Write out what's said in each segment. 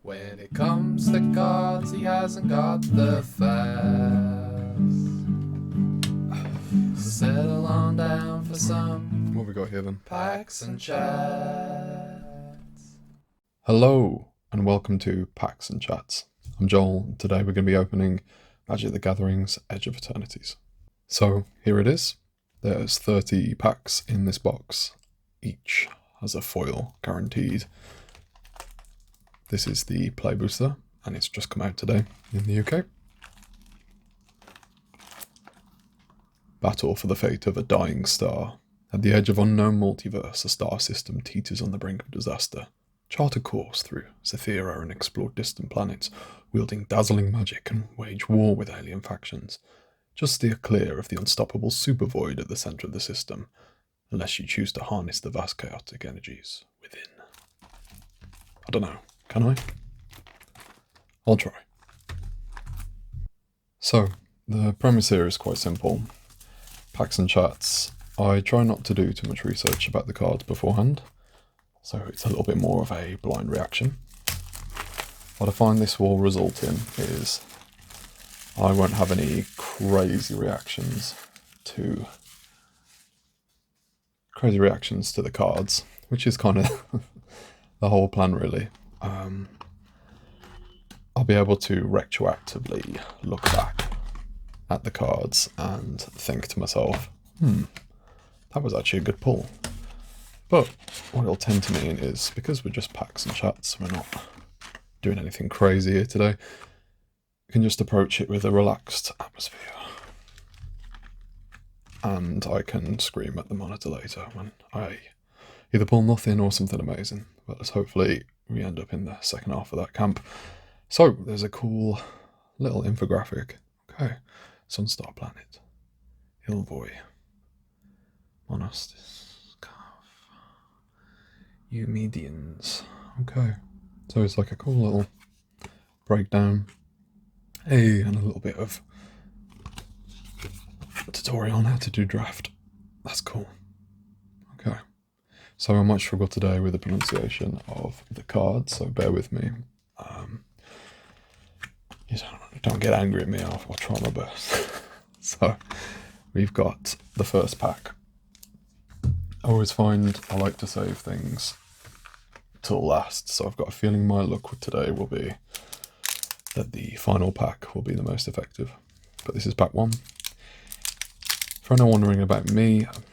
When it comes to cards, he hasn't got the facts. Settle on down for some. What have we got here then? Packs and chats. Hello, and welcome to Packs and Chats. I'm Joel, and today we're going to be opening Magic the Gathering's Edge of Eternities. So, here it is. There's 30 packs in this box. Each has a foil guaranteed. This is the Play Booster, and it's just come out today in the UK. Battle for the fate of a dying star. At the edge of unknown multiverse, a star system teeters on the brink of disaster. Chart a course through Zethira and explore distant planets, wielding dazzling magic and wage war with alien factions. Just steer clear of the unstoppable super void at the centre of the system, unless you choose to harness the vast chaotic energies within. I don't know, can I? I'll try. So, the premise here is quite simple. Packs and chats. I try not to do too much research about the cards beforehand, so it's a little bit more of a blind reaction. What I find this will result in is I won't have any crazy reactions to the cards, which is kind of the whole plan really. I'll be able to retroactively look back at the cards and think to myself, that was actually a good pull. But what it'll tend to mean is, because we're just packs and chats, we're not doing anything crazy here today, you can just approach it with a relaxed atmosphere. And I can scream at the monitor later when I either pull nothing or something amazing. But let's hopefully we end up in the second half of that camp. So there's a cool little infographic. Okay, Sunstar Planet, Hillboy, Monastis, Eumedians. Okay, so it's like a cool little breakdown. Hey, and a little bit of tutorial on how to do draft. That's cool. Okay, so I might struggle today with the pronunciation of the cards, so bear with me. Don't get angry at me, I'll try my best. So, we've got the first pack. I always find I like to save things till last, so I've got a feeling my luck with today will be that the final pack will be the most effective. But this is pack one. For anyone wondering about me, I'm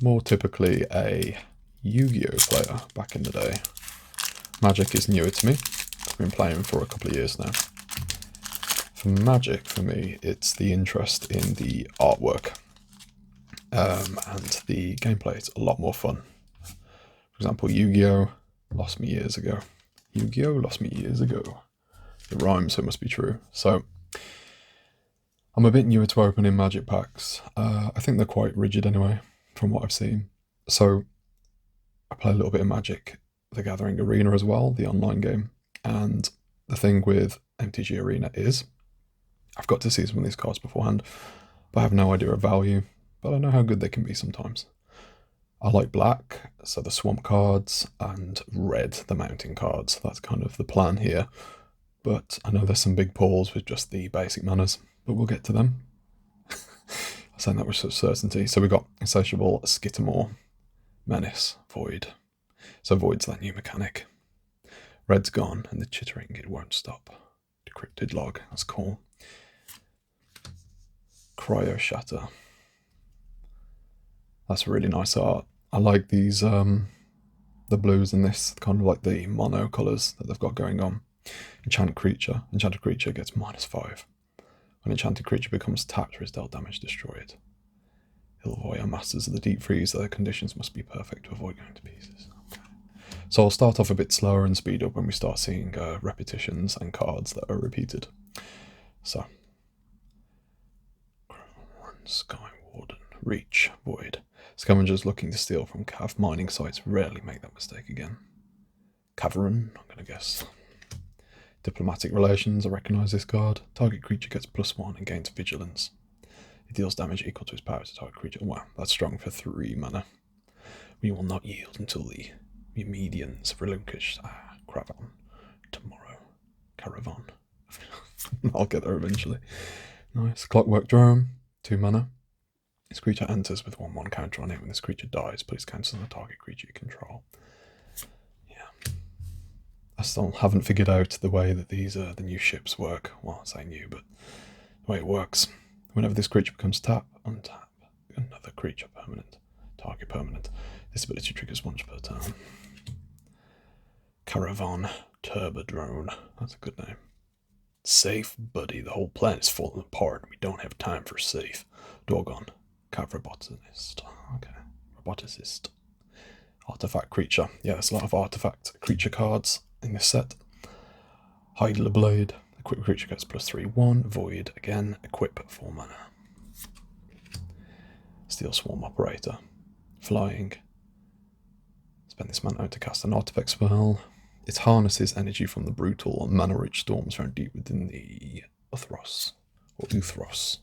more typically a Yu-Gi-Oh player back in the day. Magic is newer to me. I've been playing for a couple of years now. For Magic, for me, it's the interest in the artwork. And the gameplay is a lot more fun. For example, Yu-Gi-Oh! Lost me years ago. Yu-Gi-Oh! Lost me years ago. It rhymes, so it must be true. So, I'm a bit newer to opening Magic packs. I think they're quite rigid anyway, from what I've seen. So, I play a little bit of Magic the Gathering Arena as well, the online game. And the thing with MTG Arena is, I've got to see some of these cards beforehand, but I have no idea of value, but I know how good they can be sometimes. I like black, so the swamp cards, and red, the mountain cards. That's kind of the plan here. But I know there's some big pulls with just the basic manas, but we'll get to them. I'm saying that with such certainty. So we've got Insatiable, Skittermore, Menace, Void. So Void's that new mechanic. Red's gone, and the chittering, it won't stop. Decrypted log, that's cool. Cryo Shatter. That's really nice art. I like these, the blues in this, kind of like the mono colours that they've got going on. Enchanted creature. Enchanted creature gets -5. When enchanted creature becomes tapped or is dealt damage, destroy it. Hillboy are masters of the deep freeze, their conditions must be perfect to avoid going to pieces. Okay. So I'll start off a bit slower and speed up when we start seeing repetitions and cards that are repeated. So, Sky Warden, Reach, Void. Scavengers looking to steal from cav mining sites rarely make that mistake again. Cavern, I'm going to guess. Diplomatic relations, I recognise this card. Target creature gets +1 and gains vigilance. It deals damage equal to its power to target creature. Wow, that's strong for 3 mana. We will not yield until the Medians relinquish Cravan. tomorrow. Caravan. I'll get there eventually. Nice. Clockwork Drone, 2 mana. This creature enters with 1/1 counter on it. When this creature dies, please cancel the target creature you control. Yeah. I still haven't figured out the way that these the new ships work. Well, I say new, but the way it works. Whenever this creature becomes tap, untap another creature permanent. Target permanent. This ability triggers once per turn. Caravan Turbo Drone. That's a good name. Safe, buddy. The whole planet is falling apart. We don't have time for safe. Doggone. Cat Roboticist. Okay. Roboticist. Artifact creature. Yeah, there's a lot of artifact creature cards in this set. Heidler Blade. Equip creature gets +3/1. Void again. Equip 4 mana. Steel Swarm Operator. Flying. Spend this mana out to cast an artifact spell. It harnesses energy from the brutal and mana-rich storms found deep within the Uthros, or Uthros.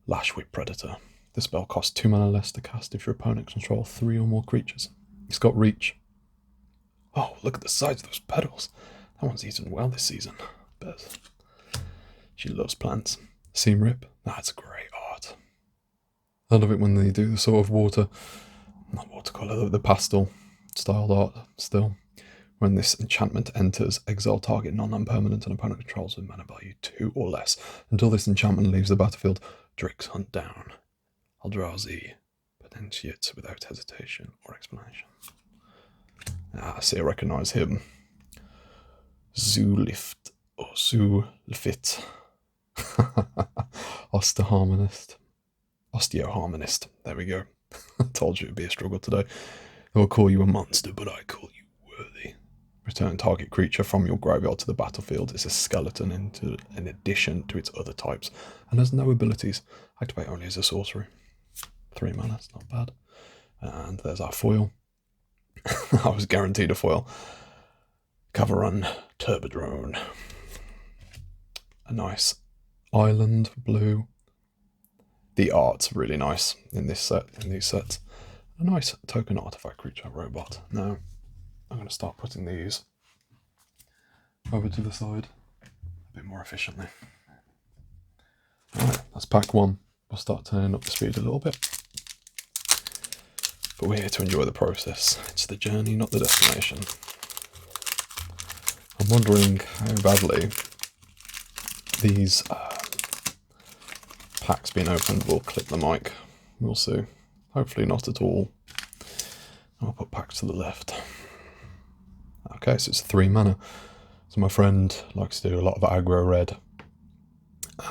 Lash Whip Predator. The spell costs 2 mana less to cast if your opponent controls 3 or more creatures. It's got reach. Oh, look at the size of those petals. That one's eaten well this season. Bet. She loves plants. Seam Rip. That's great art. I love it when they do the sort of not watercolour, the pastel styled art still. When this enchantment enters, exile target non-land permanent and opponent controls with mana value 2 or less. Until this enchantment leaves the battlefield, Drix hunt down Eldrazi potentiates without hesitation or explanation. I see, I recognise him. Zoolift or Zoolfit. Osteoharmonist. There we go. I told you it'd be a struggle today. They'll call you a monster, but I call you worthy. Return target creature from your graveyard to the battlefield. It's a skeleton in addition to its other types, and has no abilities. Activate only as a sorcery. 3 mana, it's not bad. And there's our foil. I was guaranteed a foil. Cavarun Turbodrone. A nice island blue. The art's really nice in this set, in these sets. A nice token artifact creature robot. Now, I'm going to start putting these over to the side a bit more efficiently. Alright, that's pack 1. We'll start turning up the speed a little bit. But we're here to enjoy the process. It's the journey, not the destination. I'm wondering how badly these packs being opened will clip the mic. We'll see. Hopefully not at all. I'll put packs to the left. Okay, so it's 3 mana. So my friend likes to do a lot of aggro red.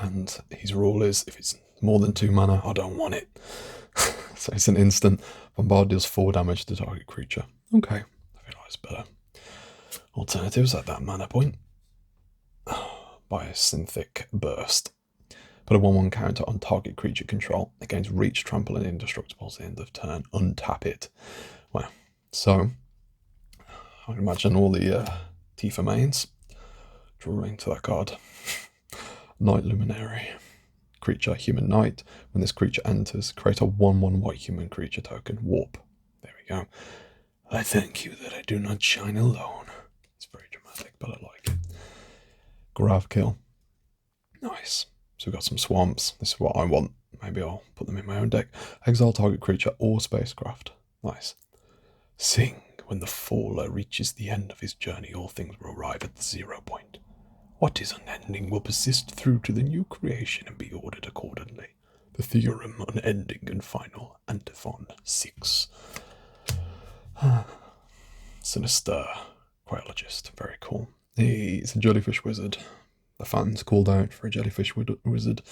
And his rule is, if it's more than 2 mana, I don't want it. So it's an instant. Bombard deals 4 damage to target creature. Okay, I feel like it's better. Alternatives at that mana point. Biosynthetic Burst. Put a 1/1 counter on target creature control. Against reach, trample, and indestructibles at the end of turn. Untap it. Well, so I can imagine all the Tifa mains drawing to that card. Night Luminary. Creature, Human Knight. When this creature enters, create a 1/1 white human creature token. Warp. There we go. I thank you that I do not shine alone. It's very dramatic, but I like it. Grav Kill. Nice. So we've got some swamps. This is what I want. Maybe I'll put them in my own deck. Exile target creature or spacecraft. Nice. Sing. When the faller reaches the end of his journey, all things will arrive at the 0 point. What is unending will persist through to the new creation and be ordered accordingly. The theorem unending and final. Antiphon 6. Sinister Cryologist. Very cool. He's a jellyfish wizard. The fans called out for a jellyfish wizard.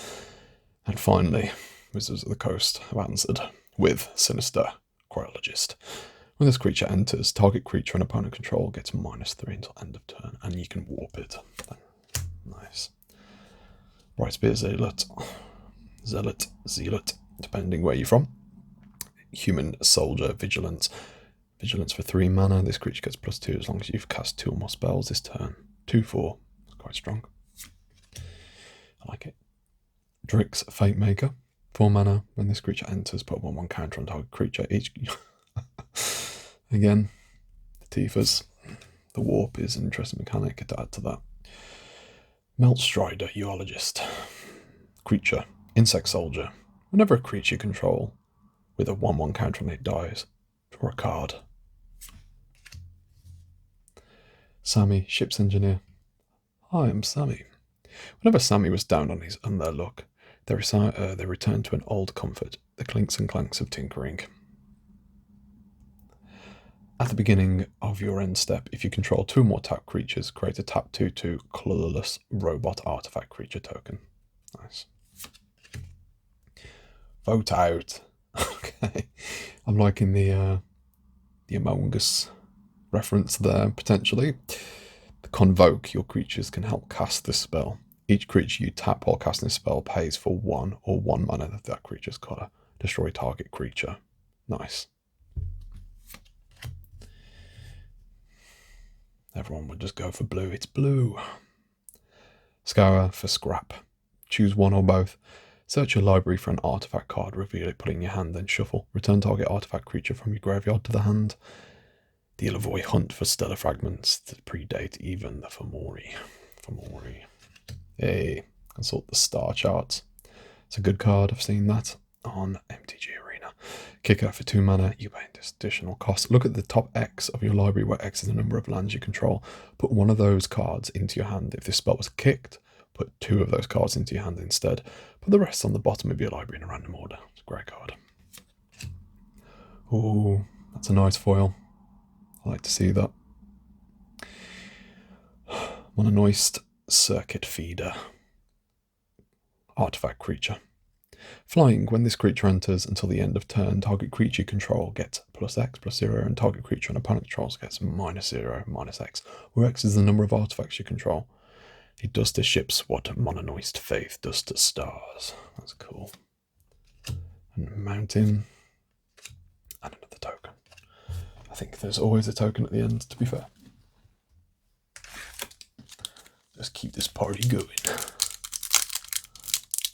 And finally, Wizards of the Coast have answered with Sinister Cryologist. When this creature enters, target creature and opponent control gets -3 until end of turn, and you can warp it. Nice. Brightspear Zealot, depending where you're from. Human Soldier Vigilance. Vigilance for 3 mana. This creature gets +2 as long as you've cast 2 or more spells this turn. 2/4. Quite strong. I like it. Drix Fate Maker. 4 mana. When this creature enters, put 1/1 counter on target creature. Each. Again, the Tifas. The warp is an interesting mechanic to add to that. Melt Strider, Uologist. Creature, Insect Soldier. Whenever a creature you control with a 1/1 counter on it dies, draw a card. Sammy, Ship's Engineer. Hi, I'm Sammy. Whenever Sammy was down on their luck, they returned to an old comfort, the clinks and clanks of tinkering. At the beginning of your end step, if you control 2 or more tap creatures, create a tap 2/2 colorless robot artifact creature token. Nice. Vote out. Okay. I'm liking the Among Us reference there, potentially. The Convoke, your creatures can help cast this spell. Each creature you tap while casting a spell pays for 1 or 1 mana of that creature's color. Destroy target creature. Nice. Everyone would just go for blue. It's blue. Scour for scrap. Choose one or both. Search your library for an artifact card, reveal it, put it in your hand, then shuffle. Return target artifact creature from your graveyard to the hand. The Ilovoy hunt for stellar fragments that predate even the Fomori. Hey, consult the star charts. It's a good card, I've seen that on MTG Arena. Kicker for 2 mana, you pay this additional cost. Look at the top X of your library, where X is the number of lands you control. Put one of those cards into your hand. If this spell was kicked, put 2 of those cards into your hand instead. Put the rest on the bottom of your library in a random order. It's a great card. Ooh, that's a nice foil. I like to see that. Mononoist Circuit Feeder. Artifact creature. Flying, when this creature enters until the end of turn, target creature you control gets +X/+0, and target creature an opponent controls gets -0/-X, where X is the number of artifacts you control. It does to ships what Mononoist Faith does to stars. That's cool. And mountain. And another token. I think there's always a token at the end, to be fair. Let's keep this party going.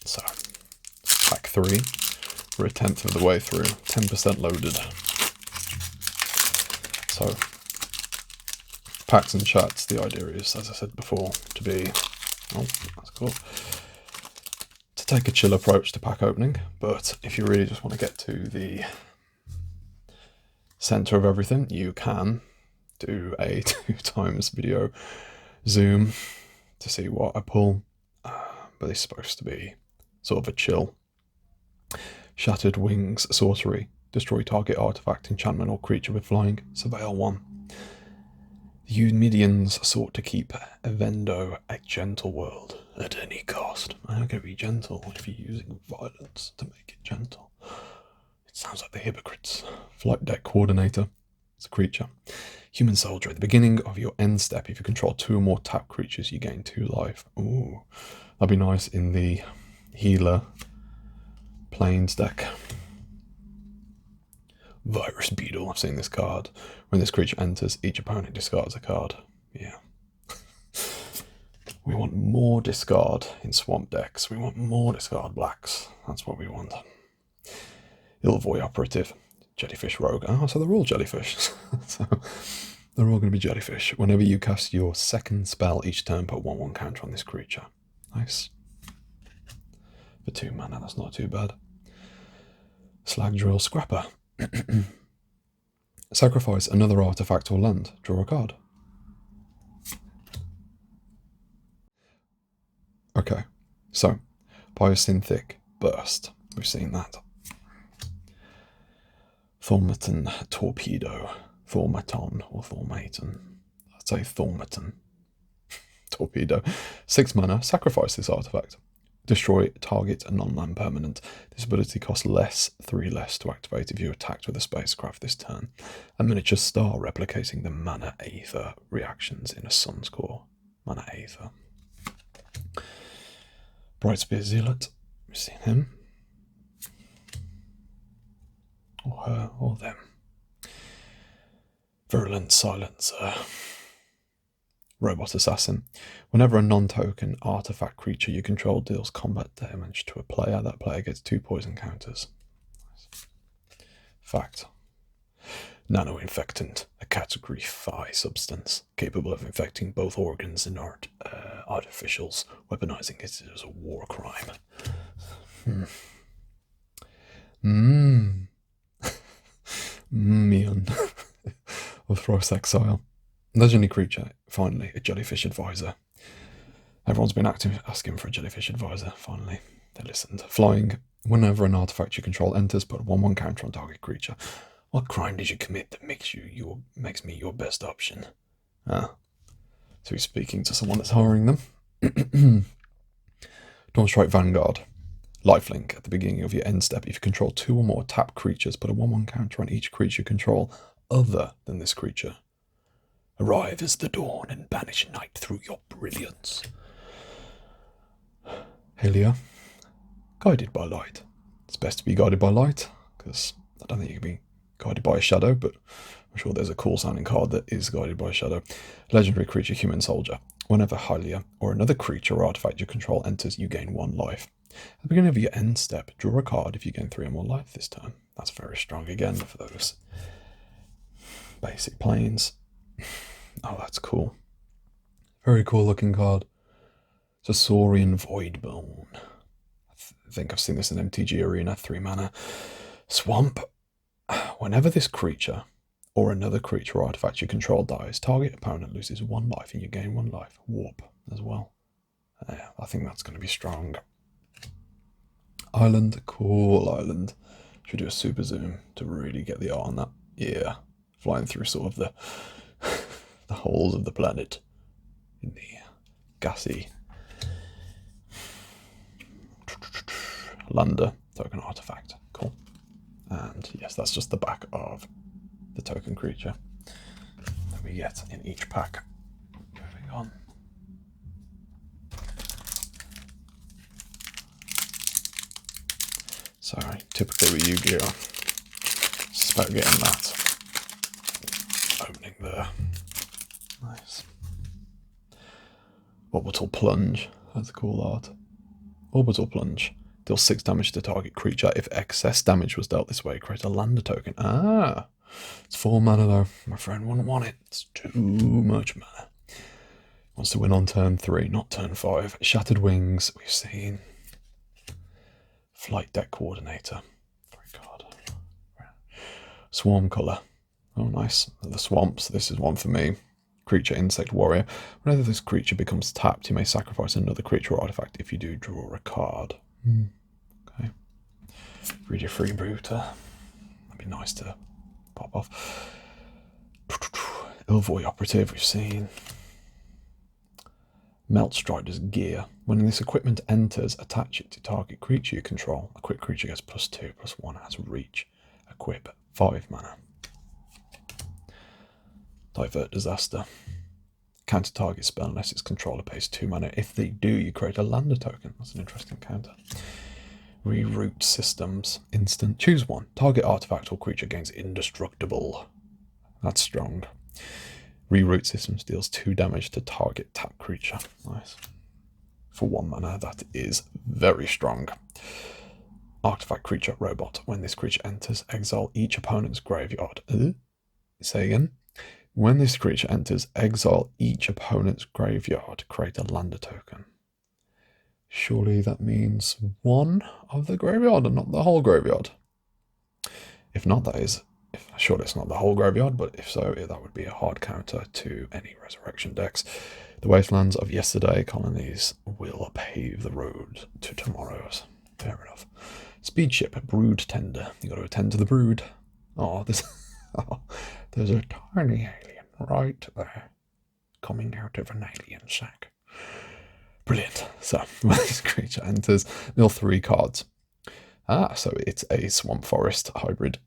So, pack 3. We're a 10th of the way through. 10% loaded. So, packs and chats, the idea is, as I said before, to be... Oh, that's cool. To take a chill approach to pack opening, but if you really just want to get to the center of everything, you can do a 2x video zoom to see what I pull, but it's supposed to be sort of a chill. Shattered Wings Sorcery. Destroy target artifact, enchantment, or creature with flying. Surveil 1. The Eumidians sought to keep Evendo a gentle world at any cost. I'm going to be gentle if you're using violence to make it gentle. It sounds like the hypocrites. Flight Deck Coordinator. It's a creature. Human Soldier. At the beginning of your end step, if you control 2 or more tap creatures, you gain 2 life. Ooh, that'd be nice in the healer Plains deck. Virus Beetle. I've seen this card. When this creature enters, each opponent discards a card. Yeah. We want more discard in swamp decks. We want more discard blacks. That's what we want. Ilovoy Operative. Jellyfish Rogue. Oh, so they're all jellyfish. So they're all going to be jellyfish. Whenever you cast your second spell each turn, put 1/1 counter on this creature. Nice. For 2 mana, that's not too bad. Slag Drill Scrapper. Sacrifice another artifact or land. Draw a card. Okay, so Biosynthetic Burst. We've seen that. Thaumaton Torpedo. Thaumaton or Thaumaton. I'd say Thaumaton. Torpedo. 6 mana. Sacrifice this artifact. Destroy target non-land permanent. This ability costs 3 less to activate if you attacked with a spacecraft this turn. A miniature star replicating the Mana Aether reactions in a Sun's Core. Mana Aether. Brightspear Zealot. We've seen him. Or her, or them. Virulent Silencer. Robot Assassin. Whenever a non-token artifact creature you control deals combat damage to a player, that player gets 2 poison counters. Fact. Nanoinfectant, a Category 5 substance capable of infecting both organs and artificials. Weaponizing it is a war crime. Mion. Of Thross Exile. Legendary creature, finally, a jellyfish advisor. Everyone's been asking for a jellyfish advisor, finally. They listened. Flying. Whenever an artifact you control enters, put a 1/1 counter on target creature. What crime did you commit that makes me your best option? Ah. So he's speaking to someone that's hiring them. Dawn Strike Vanguard. Lifelink. At the beginning of your end step, if you control 2 or more tap creatures, put a 1/1 counter on each creature you control other than this creature. Arrive as the dawn and banish night through your brilliance. Helia. Guided by light. It's best to be guided by light, because I don't think you can be guided by a shadow, but I'm sure there's a cool sounding card that is guided by a shadow. Legendary creature, human soldier. Whenever Hylia or another creature or artifact you control enters, you gain 1 life. At the beginning of your end step, draw a card if you gain 3 or more life this turn. That's very strong again for those basic planes. Oh, that's cool. Very cool looking card. It's a Saurian Voidbone. I think I've seen this in MTG Arena, 3 mana. Swamp. Whenever this creature or another creature or artifact you control dies, target opponent loses 1 life and you gain 1 life. Warp as well. Yeah, I think that's going to be strong. Island, cool island. Should do a super zoom to really get the eye on that. Yeah, flying through sort of the the holes of the planet in the gassy lander token artifact. Cool. And yes, that's just the back of the token creature that we get in each pack. Moving on. Sorry, typically with Yu-Gi-Oh! It's about getting that opening there. Nice. Orbital Plunge. That's a cool art. Orbital Plunge. Deals 6 damage to target creature. If excess damage was dealt this way, create a lander token. Ah! It's 4 mana though. My friend wouldn't want it. It's too much mana. Wants to win on turn 3, not turn 5. Shattered Wings. We've seen. Flight Deck Coordinator. Great card. Swarm Colour. Oh, nice. The swamps. This is one for me. Creature, Insect Warrior. Whenever this creature becomes tapped, you may sacrifice another creature or artifact. If you do, draw a card. Okay. Read your Freebooter. That'd be nice to pop off. Ilvoy Operative, we've seen. Melt Strider's Gear. When this equipment enters, attach it to target creature you control. A quick creature gets +2/+1, has reach. Equip 5 mana. Divert Disaster. Counter target spell unless its controller pays 2 mana. If they do, you create a lander token. That's an interesting counter. Reroute Systems. Instant. Choose one. Target artifact or creature gains indestructible. That's strong. Reroute Systems deals 2 damage to target tap creature. Nice. For 1 mana, that is very strong. Artifact Creature Robot. When this creature enters, exile each opponent's graveyard. Say again. When this creature enters, exile each opponent's graveyard. Create a lander token. Surely that means 1 of the graveyard and not the whole graveyard. If not, that is... Surely it's not the whole graveyard, but if so, that would be a hard counter to any resurrection decks. The wastelands of yesterday colonies will pave the road to tomorrow's. Fair enough. Speed ship, brood tender. You got to attend to the brood. Oh, there's a tiny alien right there, coming out of an alien sack. Brilliant. So when this creature enters, mill 3 cards. So it's a swamp forest hybrid.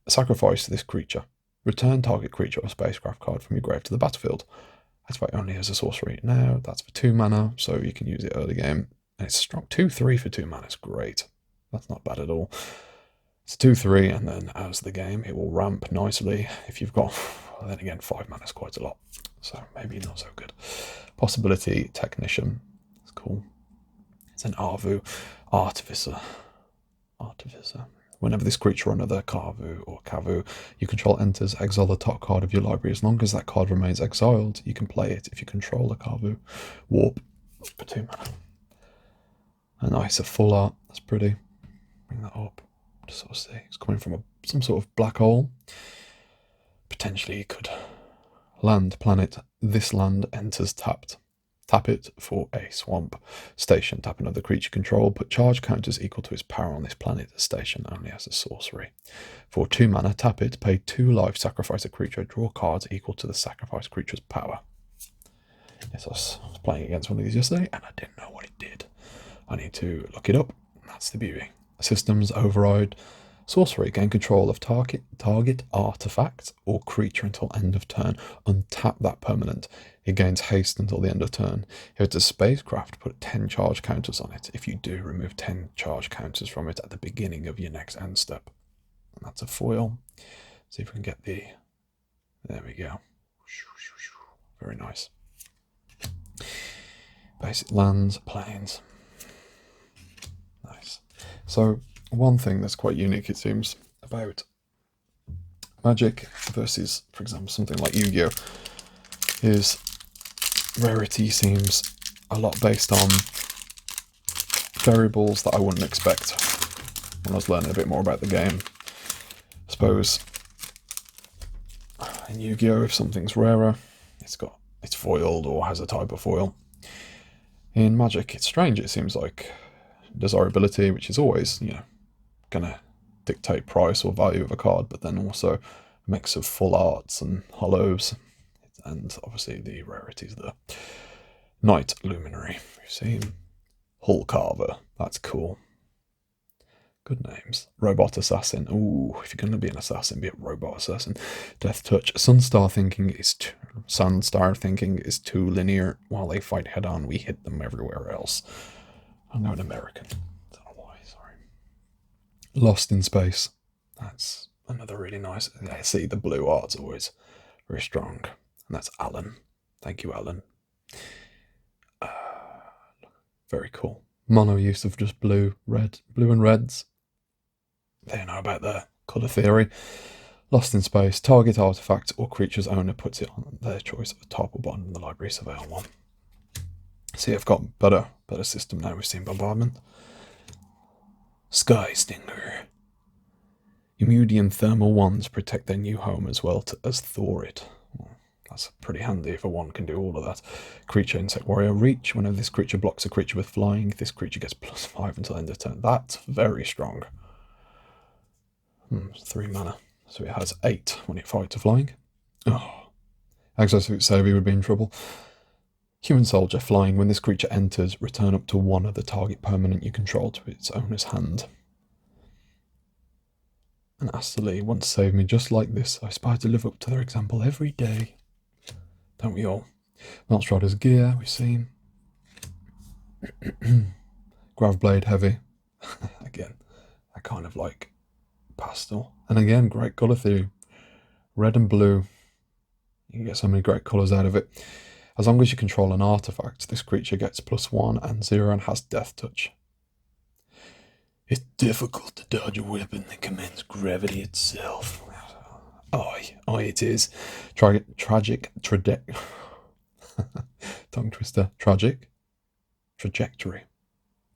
Sacrifice this creature. Return target creature or spacecraft card from your grave to the battlefield. Activate only as a sorcery. Now that's for 2 mana, so you can use it early game. And it's strong. 2/3 for 2 mana is great. That's not bad at all. It's 2/3, and then as the game, it will ramp nicely. If you've got, well, then again, 5 mana is quite a lot, so maybe not so good. Possibility Technician. It's cool. It's an Arvu Artificer. Whenever this creature or another Kavu you control enters, exile the top card of your library. As long as that card remains exiled, you can play it if you control a Kavu. Warp for 2 mana. A nice, a full art. That's pretty. Bring that up to sort of see. It's coming from some sort of black hole. Potentially you could land, planet. This land enters tapped. Tap it for a swamp station. Tap another creature control. Put charge counters equal to its power on this planet. The station only has a sorcery. For 2 mana, tap it. Pay 2 life. Sacrifice a creature. Draw cards equal to the sacrificed creature's power. Yes, I was playing against one of these yesterday, and I didn't know what it did. I need to look it up. That's the beauty. Systems override. Sorcery. Gain control of target artifact or creature until end of turn. Untap that permanent. It gains haste until the end of turn. If it's a spacecraft, put 10 charge counters on it. If you do, remove 10 charge counters from it at the beginning of your next end step. And that's a foil. See if we can get the... There we go. Very nice. Basic lands, planes. Nice. So, one thing that's quite unique, it seems, about Magic versus, for example, something like Yu-Gi-Oh! Is rarity seems a lot based on variables that I wouldn't expect when I was learning a bit more about the game. I suppose in Yu-Gi-Oh! If something's rarer, it's foiled or has a type of foil. In Magic, it's strange, it seems like desirability, which is always, gonna dictate price or value of a card, but then also a mix of full arts and hollows, and obviously the rarities there. Knight Luminary, we've seen. Hull Carver, that's cool. Good names. Robot Assassin. Ooh, if you're going to be an assassin, be a robot assassin. Death Touch. Sunstar Thinking is too linear. While they fight head on, we hit them everywhere else. I'm going American. I don't know why, sorry. Lost in Space. That's another really nice. I see the blue art's always very strong. And that's Alan. Thank you, Alan. Very cool. Mono use of just blue and reds. They know about their colour theory. Lost in Space. Target artifact or creature's owner puts it on their choice of the top or bottom of the library. Surveil one. See, I've got better system now. We've seen Bombardment. Sky Stinger. Immunity and thermal ones protect their new home as well as thaw it. That's pretty handy if a one can do all of that. Creature, Insect Warrior, Reach. Whenever this creature blocks a creature with flying, this creature gets +5 until end of turn. That's very strong. 3 mana. So it has 8 when it fights a flying. Oh. Exosuit Savior would be in trouble. Human Soldier, Flying. When this creature enters, return up to 1 of the target permanent you control to its owner's hand. And Asterly once saved me just like this. I aspire to live up to their example every day. Don't we all? Melstrider's Gear, we've seen. Gravblade Heavy. Again, I kind of like pastel. And again, great colour theory. Red and blue. You can get so many great colours out of it. As long as you control an artifact, this creature gets +1 and 0 and has Death Touch. It's difficult to dodge a weapon that commands gravity itself. Aye, it is. Tragic tongue twister. Tragic trajectory.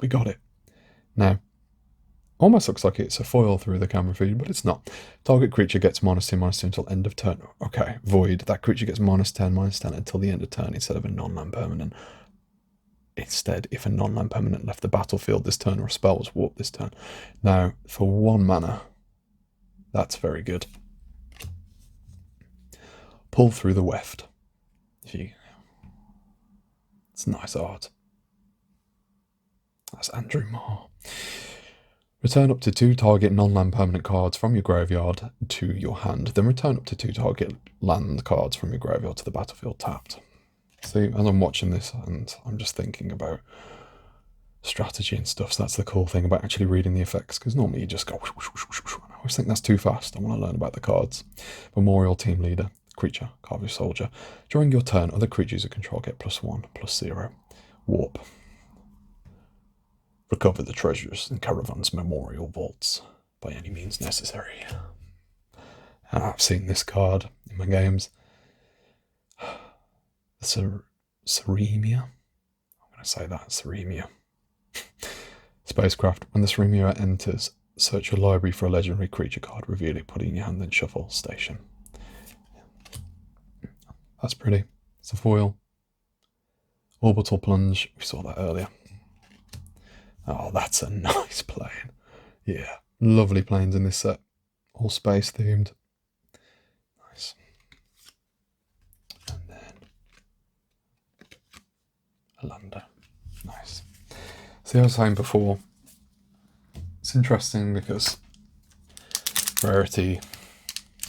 We got it. Now, almost looks like it's a foil through the camera feed, but it's not. Target creature gets -2/-2 until end of turn. Okay, Void. That creature gets -10/-10 until the end of turn instead of a non-land permanent. Instead, if a non-land permanent left the battlefield this turn or a spell was warped this turn. Now, for 1 mana, that's very good. Pull through the weft. It's nice art. That's Andrew Marr. Return up to 2 target non-land permanent cards from your graveyard to your hand. Then return up to 2 target land cards from your graveyard to the battlefield tapped. See, as I'm watching this and I'm just thinking about strategy and stuff, so that's the cool thing about actually reading the effects, because normally you just go whoosh, whoosh, whoosh, whoosh. I always think that's too fast. I want to learn about the cards. Memorial Team Leader. Creature, Carver Soldier. During your turn, other creatures you control get +1/+0. Warp. Recover the treasures in Caravan's memorial vaults. by any means necessary. I've seen this card in my games. The Seremia. I'm going to say that, Seremia. Spacecraft. When the Seremia enters, search your library for a legendary creature card, reveal it, put it in your hand, then shuffle. Station. That's pretty. It's a foil. Orbital Plunge. We saw that earlier. Oh, that's a nice plane. Yeah, lovely planes in this set. All space themed. Nice. And then a lander. Nice. See, I was saying before, it's interesting because rarity,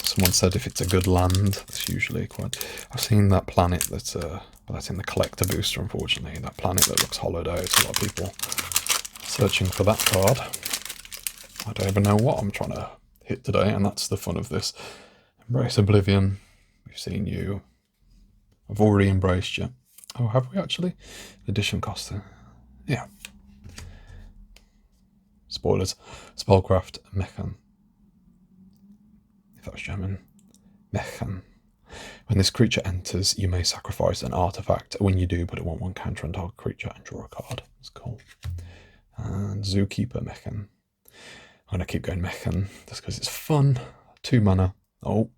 someone said if it's a good land, it's usually quite... I've seen that planet that's in the collector booster, unfortunately. That planet that looks hollowed out. A lot of people searching for that card. I don't even know what I'm trying to hit today, and that's the fun of this. Embrace Oblivion. We've seen you. I've already embraced you. Oh, have we actually? Edition cost. Yeah. Spoilers. Spellcraft, Mechan. If that was German. Mechan. When this creature enters, you may sacrifice an artifact. When you do, put a 1/1 counter on target creature and draw a card. That's cool. And Zookeeper Mechan. I'm going to keep going Mechan just because it's fun. 2 mana. Oh,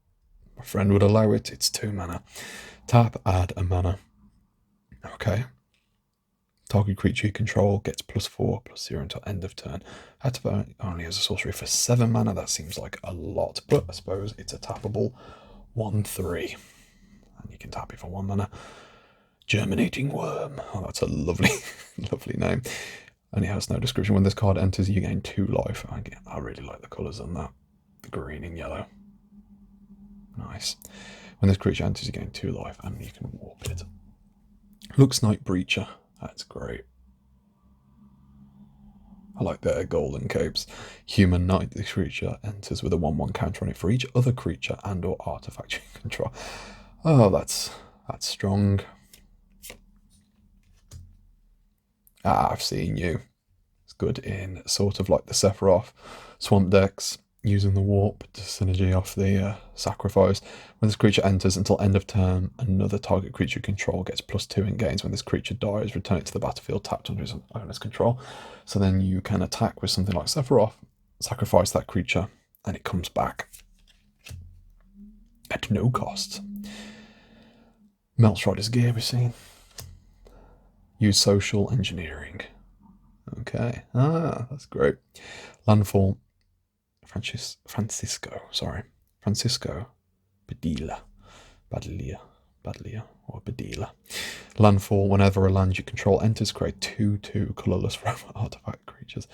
my friend would allow it. It's 2 mana. Tap, add a mana. Okay. Target creature you control gets +4/+0 until end of turn. Activate only as a sorcery for 7 mana. That seems like a lot, but I suppose it's a tappable 1/3. And you can tap it for 1 mana. Germinating Worm. Oh, that's a lovely, lovely name. And it has no description. When this card enters, you gain 2 life. I really like the colours on that. The green and yellow. Nice. When this creature enters, you gain 2 life, and you can warp it. Looks Night Breacher. That's great. I like their golden capes. Human Knight. This creature enters with a 1/1 counter on it for each other creature and or artifact you control. Oh, that's strong. I've seen you. It's good in sort of like the Sephiroth swamp decks, using the warp to synergy off the sacrifice. When this creature enters until end of turn, another target creature you control gets +2 and gains. When this creature dies, return it to the battlefield tapped under its owner's control. So then you can attack with something like Sephiroth, sacrifice that creature, and it comes back at no cost. Melstrider's Gear we've seen. Use social engineering. Okay. That's great. Landfall. Francisco Badilla, or Badilla. Landfall. Whenever a land you control enters, create 2/2 colourless robot artifact creatures.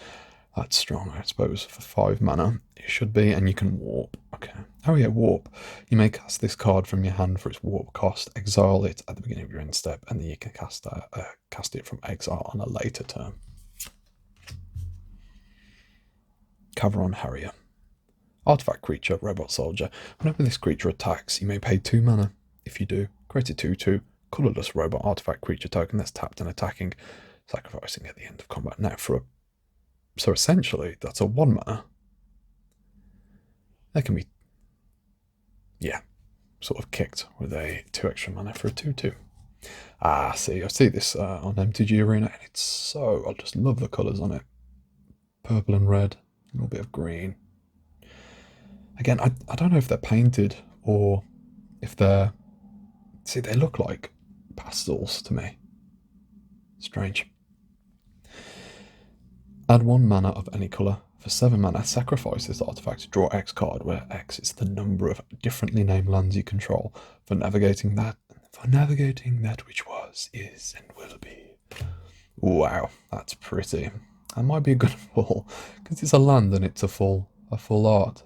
That's strong, I suppose, for 5 mana. It should be, and you can warp. Okay. Oh yeah, warp. You may cast this card from your hand for its warp cost, exile it at the beginning of your end step, and then you can cast it from exile on a later turn. Caveron Harrier. Artifact creature, robot soldier. Whenever this creature attacks, you may pay 2 mana. If you do, create a 2/2 colourless robot artifact creature token that's tapped and attacking, sacrificing at the end of combat. Now, so essentially, that's a 1 mana. That can be, yeah, sort of kicked with a 2 extra mana for a 2/2. I see this on MTG Arena, and it's so, I just love the colours on it. Purple and red, a little bit of green. Again, I don't know if they're painted or if they're... See, they look like pastels to me. Strange. Add 1 mana of any colour. For 7 mana, sacrifice this artifact to draw X card, where X is the number of differently named lands you control. For navigating that which was, is, and will be. Wow, that's pretty. That might be a good pull, because it's a land and it's a full art.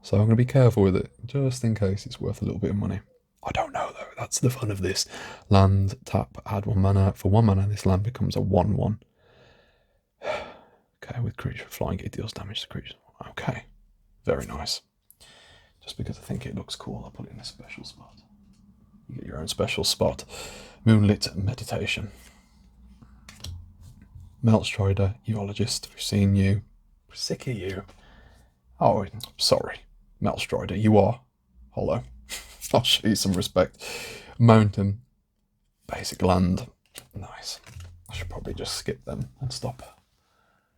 So I'm going to be careful with it, just in case it's worth a little bit of money. I don't know though, that's the fun of this. Land, tap, add 1 mana. For 1 mana, this land becomes a 1/1. Okay, with creature flying, it deals damage to creatures. Okay, very nice. Just because I think it looks cool, I'll put it in a special spot. You get your own special spot. Moonlit Meditation. Meltstrider, Eologist, we've seen you. We're sick of you. Oh, sorry, Melstrider, you are hollow. I'll show you some respect. Mountain, basic land. Nice. I should probably just skip them and stop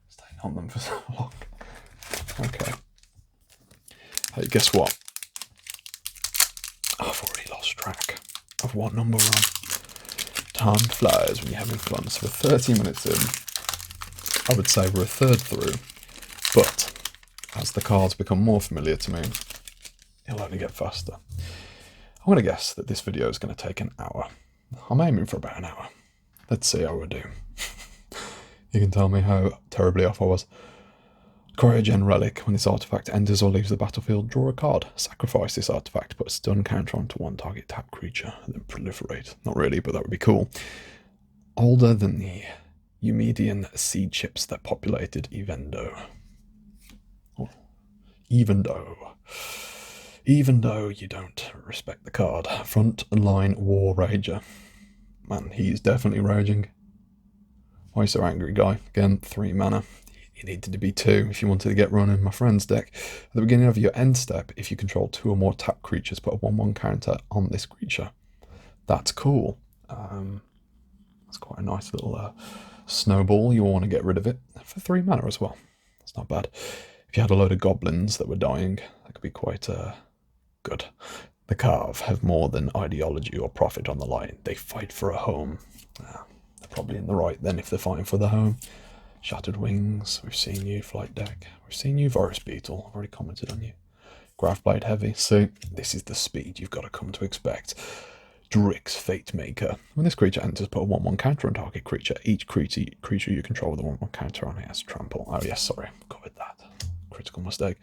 staying on them for so long. Okay. Hey, guess what? I've already lost track of what number we're on. Time flies when you're having fun. So we're 30 minutes in. I would say we're a third through. But as the cards become more familiar to me, it'll only get faster. I'm going to guess that this video is going to take an hour. I'm aiming for about an hour. Let's see how we do. You can tell me how terribly off I was. Cryogen Relic. When this artifact enters or leaves the battlefield, draw a card. Sacrifice this artifact, put a stun counter onto one target tap creature, and then proliferate. Not really, but that would be cool. Older than the Eumedian seed chips that populated Evendo. Oh, even though you don't respect the card. Frontline War Rager. Man, he's definitely raging. Why are you so angry, guy? Again, 3 mana. You needed to be 2 if you wanted to get running my friend's deck. At the beginning of your end step, if you control 2 or more tap creatures, put a 1/1 counter on this creature. That's cool. That's quite a nice little snowball. You'll want to get rid of it for 3 mana as well. That's not bad. If you had a load of goblins that were dying, that could be quite good. The Carve have more than ideology or profit on the line. They fight for a home. They're probably in the right then if they're fighting for the home. Shattered Wings, we've seen you. Flight Deck, we've seen you. Virus Beetle, I've already commented on you. Graphblade Heavy, so this is the speed you've got to come to expect. Drix Fate Maker. When this creature enters, put a 1/1 counter on target creature. Each creature you control with a 1/1 counter on it has trample. Oh yes, sorry, covered that. Critical mistake.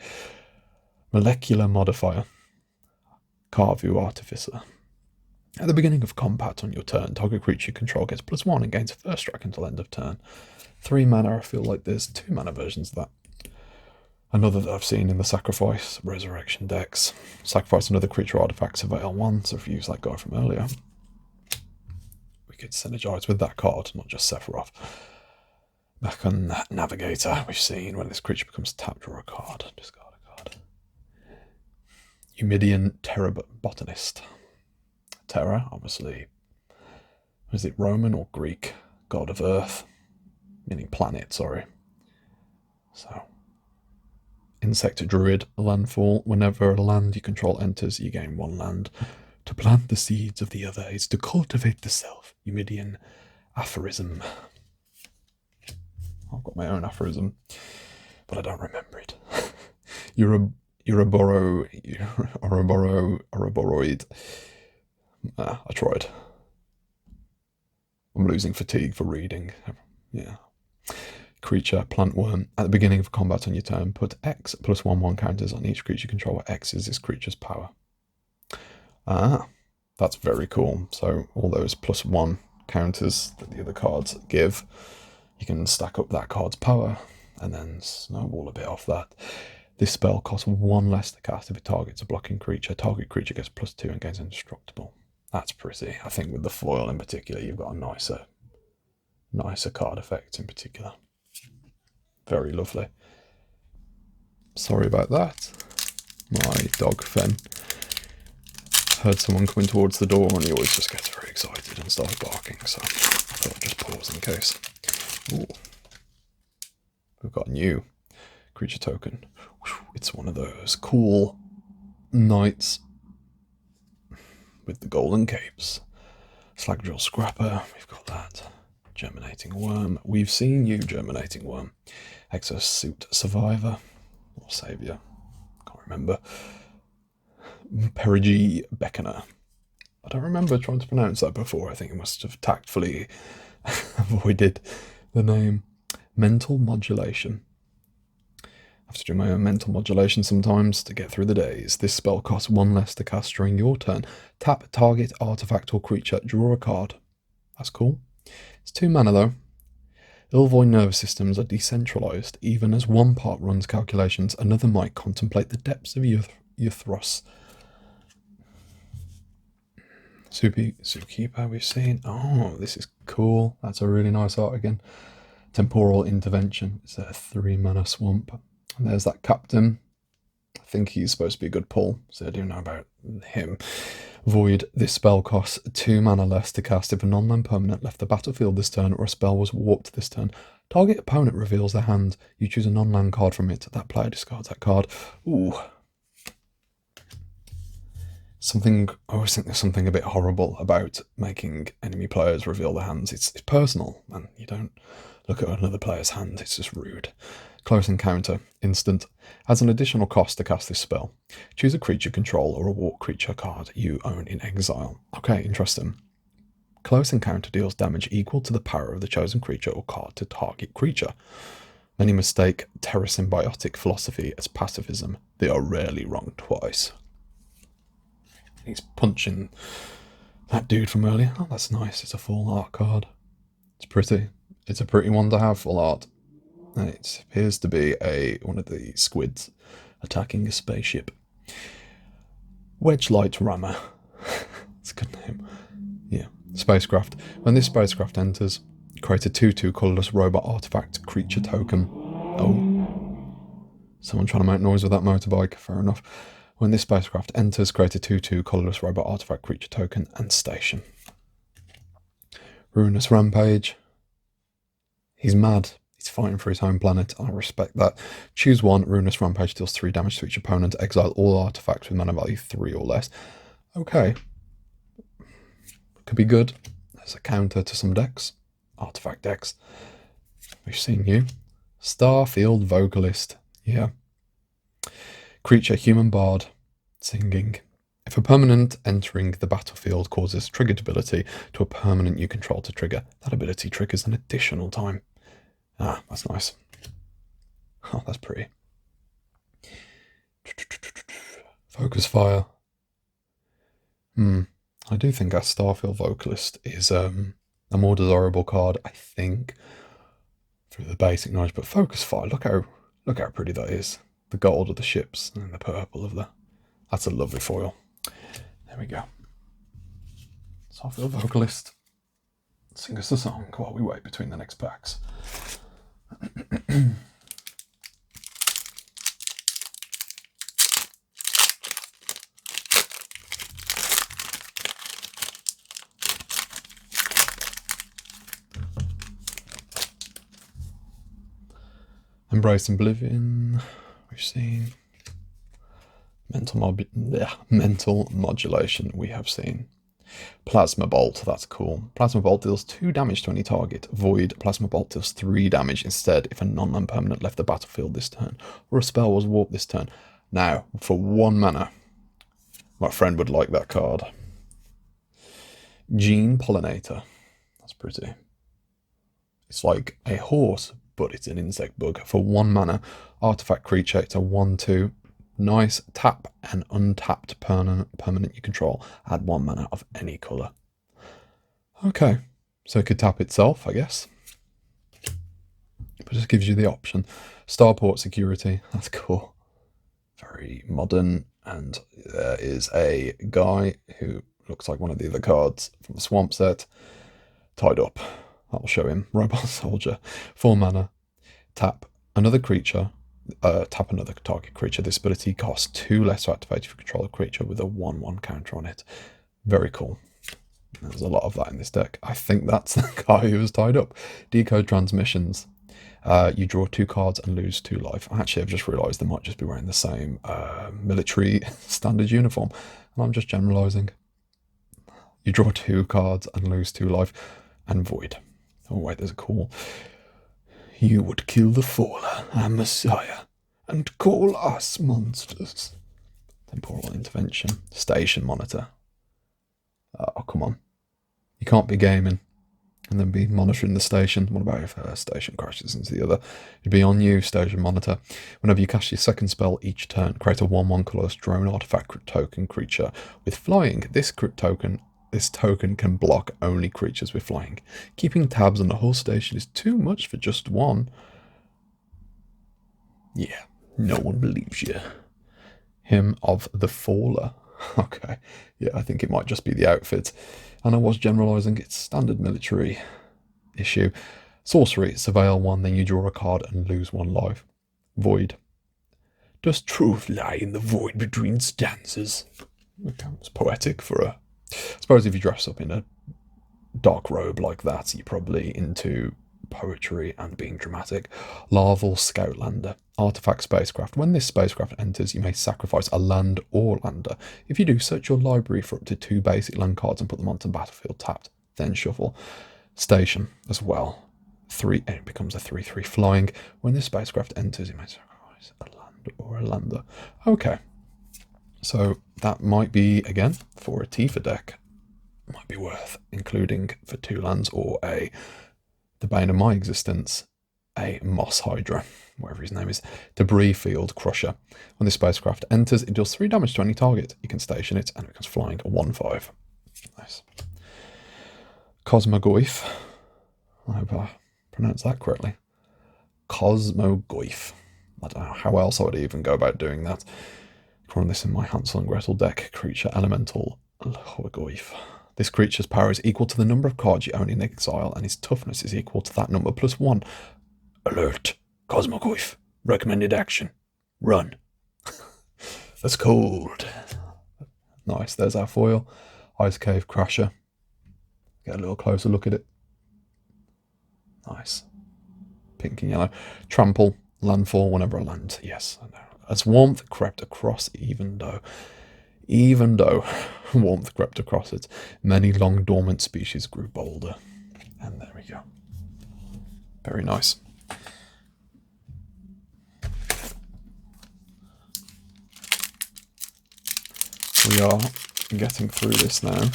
Molecular Modifier. Carve You Artificer. At the beginning of combat on your turn, target creature you control gets +1 and gains a first strike until end of turn. 3 mana, I feel like there's 2 mana versions of that. Another that I've seen in the Sacrifice, Resurrection decks. Sacrifice another creature artifact, surveil 1, so if you use that guy from earlier, we could synergize with that card, not just Sephiroth. Back on that Navigator, we've seen when this creature becomes tapped, draw a card, discard a card. Eumedian Terra Botanist. Terra, obviously, is it Roman or Greek? God of Earth, meaning planet, sorry. So, Insect Druid, landfall. Whenever a land you control enters, you gain 1 land. To plant the seeds of the other is to cultivate the self. Eumedian aphorism. I've got my own aphorism, but I don't remember it. Ouroboros. I tried. I'm losing fatigue for reading. Yeah. Creature, plant worm. At the beginning of combat on your turn, put X +1/1 counters on each creature you control, where X is this creature's power. That's very cool. So all those +1 counters that the other cards give, you can stack up that card's power and then snowball a bit off that. This spell costs 1 less to cast if it targets a blocking creature. Target creature gets +2 and gains indestructible. That's pretty. I think with the foil in particular, you've got a nicer card effect in particular. Very lovely. Sorry about that. My dog Fen heard someone coming towards the door and he always just gets very excited and started barking, so I thought I'd just pause in case. Ooh. We've got a new creature token. It's one of those cool knights with the golden capes. Slagdrill Scrapper, we've got that. Germinating Worm, we've seen you, Germinating Worm. Exosuit Survivor, or Saviour, can't remember. Perigi Beckoner. I don't remember trying to pronounce that before. I think I must have tactfully avoided the name. Mental Modulation. I have to do my own mental modulation sometimes to get through the days. This spell costs 1 less to cast during your turn. Tap target artifact or creature, draw a card. That's cool. It's 2 mana though. Ilvoid nervous systems are decentralized. Even as one part runs calculations, another might contemplate the depths of your thrusts. Zookeeper we've seen. Oh, this is cool. That's a really nice art again. Temporal Intervention. It's a 3 mana swamp. And there's that captain. I think he's supposed to be a good pull, so I do know about him. Void. This spell costs 2 mana less to cast if a non-land permanent left the battlefield this turn or a spell was warped this turn. Target opponent reveals their hand. You choose a non-land card from it. That player discards that card. Ooh. I always think there's something a bit horrible about making enemy players reveal their hands. It's personal, and you don't look at another player's hand. It's just rude. Close Encounter. Instant. Adds an additional cost to cast this spell. Choose a creature control or a walk creature card you own in exile. Okay, interesting. Close Encounter deals damage equal to the power of the chosen creature or card to target creature. Many mistake Terra Symbiotic philosophy as pacifism. They are rarely wrong twice. He's punching that dude from earlier. Oh, that's nice. It's a full art card. It's pretty. It's a pretty one to have, full art. And it appears to be one of the squids attacking a spaceship. Wedgelight Rammer. That's a good name. Yeah. Spacecraft. When this spacecraft enters, create a 2/2 colourless robot artifact creature token. Oh. Someone trying to make noise with that motorbike. Fair enough. When this spacecraft enters, create a 2/2 colourless robot artifact creature token and station. Ruinous Rampage. He's mad. He's fighting for his home planet. I respect that. Choose one. Ruinous Rampage deals 3 damage to each opponent. Exile all artifacts with mana value 3 or less. Okay. Could be good. There's a counter to some decks. Artifact decks. We've seen you. Starfield Vocalist. Yeah. Creature, human bard, singing. If a permanent entering the battlefield causes triggered ability to a permanent you control to trigger, that ability triggers an additional time. Ah, that's nice. Oh, that's pretty. Focus Fire. I do think our Starfield Vocalist is a more desirable card, I think, through the basic knowledge. But Focus Fire, look how pretty that is. The gold of the ships and the purple of that's a lovely foil. There we go. Starfield Vocalist. Sing us a song while we wait between the next packs. Embrace Oblivion. We've seen mental modulation. We have seen Plasma Bolt. That's cool. Plasma Bolt deals 2 damage to any target. Void. Plasma Bolt deals 3 damage instead if a non-land permanent left the battlefield this turn or a spell was warped this turn. Now, for 1 mana, my friend would like that card. Gene Pollinator. That's pretty. It's like a horse, but it's an insect bug. For 1 mana, artifact creature, it's a 1/2. Nice. Tap an untapped permanent you control. Add 1 mana of any colour. Okay. So it could tap itself, I guess. But it just gives you the option. Starport Security. That's cool. Very modern. And there is a guy who looks like one of the other cards from the Swamp set. Tied up. That'll show him. Robot Soldier. 4 mana. Tap another creature. Tap another target creature. This ability costs 2 less to activate if you control a creature with a 1/1 counter on it. Very cool. There's a lot of that in this deck. I think that's the guy who was tied up. Decode Transmissions. You draw 2 cards and lose 2 life. Actually, I've just realised they might just be wearing the same military standard uniform. And I'm just generalising. You draw 2 cards and lose 2 life. And Void. Oh wait, there's a call. You would kill the Faller, our Messiah, and call us monsters. Temporal Intervention. Station Monitor. Oh, come on. You can't be gaming and then be monitoring the station. What about if a station crashes into the other? It'd be on you, Station Monitor. Whenever you cast your second spell each turn, create a 1/1 colourless drone artifact token creature with flying. This token can block only creatures with flying. Keeping tabs on the whole station is too much for just one. Yeah, no one believes you. Hymn of the Faller. Okay, yeah, I think it might just be the outfit. And I was generalising, it's standard military issue. Sorcery, surveil 1, then you draw a card and lose 1 life. Void. Does truth lie in the void between stanzas? It's poetic for a... I suppose if you dress up in a dark robe like that, you're probably into poetry and being dramatic. Larval Scoutlander. Artifact spacecraft. When this spacecraft enters, you may sacrifice a land or lander. If you do, search your library for up to 2 basic land cards and put them onto the battlefield tapped. Then shuffle. Station as well. 3, and it becomes a 3/3 flying. When this spacecraft enters, you may sacrifice a land or a lander. Okay. So that might be, again, for a Tifa deck, might be worth including for 2 lands or the bane of my existence, a Moss Hydra, whatever his name is, Debris Field Crusher. When this spacecraft enters, it deals 3 damage to any target. You can station it and it becomes flying a 1/5. Nice. Cosmogoyf. I hope I pronounced that correctly. Cosmogoyf. I don't know how else I would even go about doing that. Run this in my Hansel and Gretel deck. Creature Elemental Lhorgoyf. This creature's power is equal to the number of cards you own in exile, and its toughness is equal to that number plus 1. Alert. Cosmogoyf. Recommended action. Run. That's cold. Nice. There's our foil. Ice Cave Crasher. Get a little closer look at it. Nice. Pink and yellow. Trample. Landfall whenever a land. Yes, I know. As warmth crept across, even though warmth crept across it, many long dormant species grew bolder. And there we go. Very nice. We are getting through this now.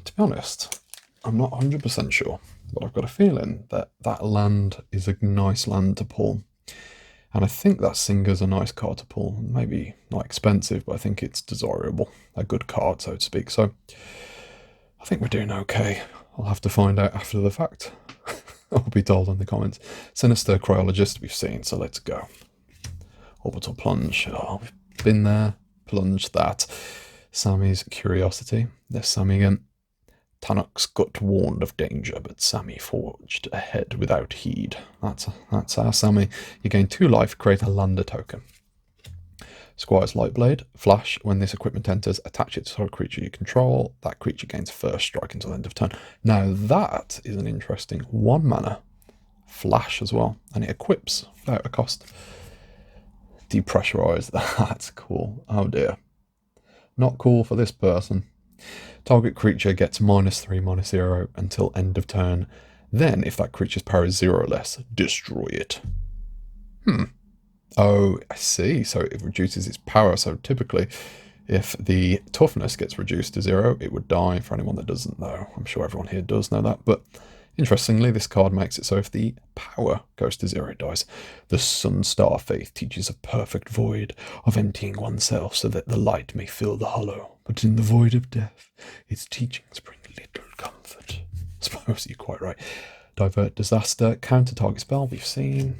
To be honest, I'm not 100% sure, but I've got a feeling that that land is a nice land to pull. And I think that Singer's a nice card to pull. Maybe not expensive, but I think it's desirable. A good card, so to speak. So I think we're doing okay. I'll have to find out after the fact. I'll be told in the comments. Sinister Cryologist we've seen, so let's go. Orbital Plunge. Oh, we've been there. Plunge that. Sammy's Curiosity. There's Sammy again. Tannock's gut warned of danger, but Sammy forged ahead without heed. That's our Sammy. You gain 2 life, create a lander token. Squire's Lightblade. Flash. When this equipment enters, attach it to a creature you control. That creature gains first strike until end of turn. Now that is an interesting 1 mana flash as well, and it equips without a cost. Depressurize. That's cool. Oh dear. Not cool for this person. Target creature gets -3/-0 until end of turn. Then, if that creature's power is 0 or less, destroy it. Oh, I see. So it reduces its power. So typically, if the toughness gets reduced to 0, it would die. For anyone that doesn't know, I'm sure everyone here does know that. But interestingly, this card makes it so if the power goes to 0, it dies. The Sunstar Faith teaches a perfect void of emptying oneself so that the light may fill the hollow. But in the void of death, its teachings bring little comfort. I suppose you're quite right. Divert Disaster. Counter target spell we've seen.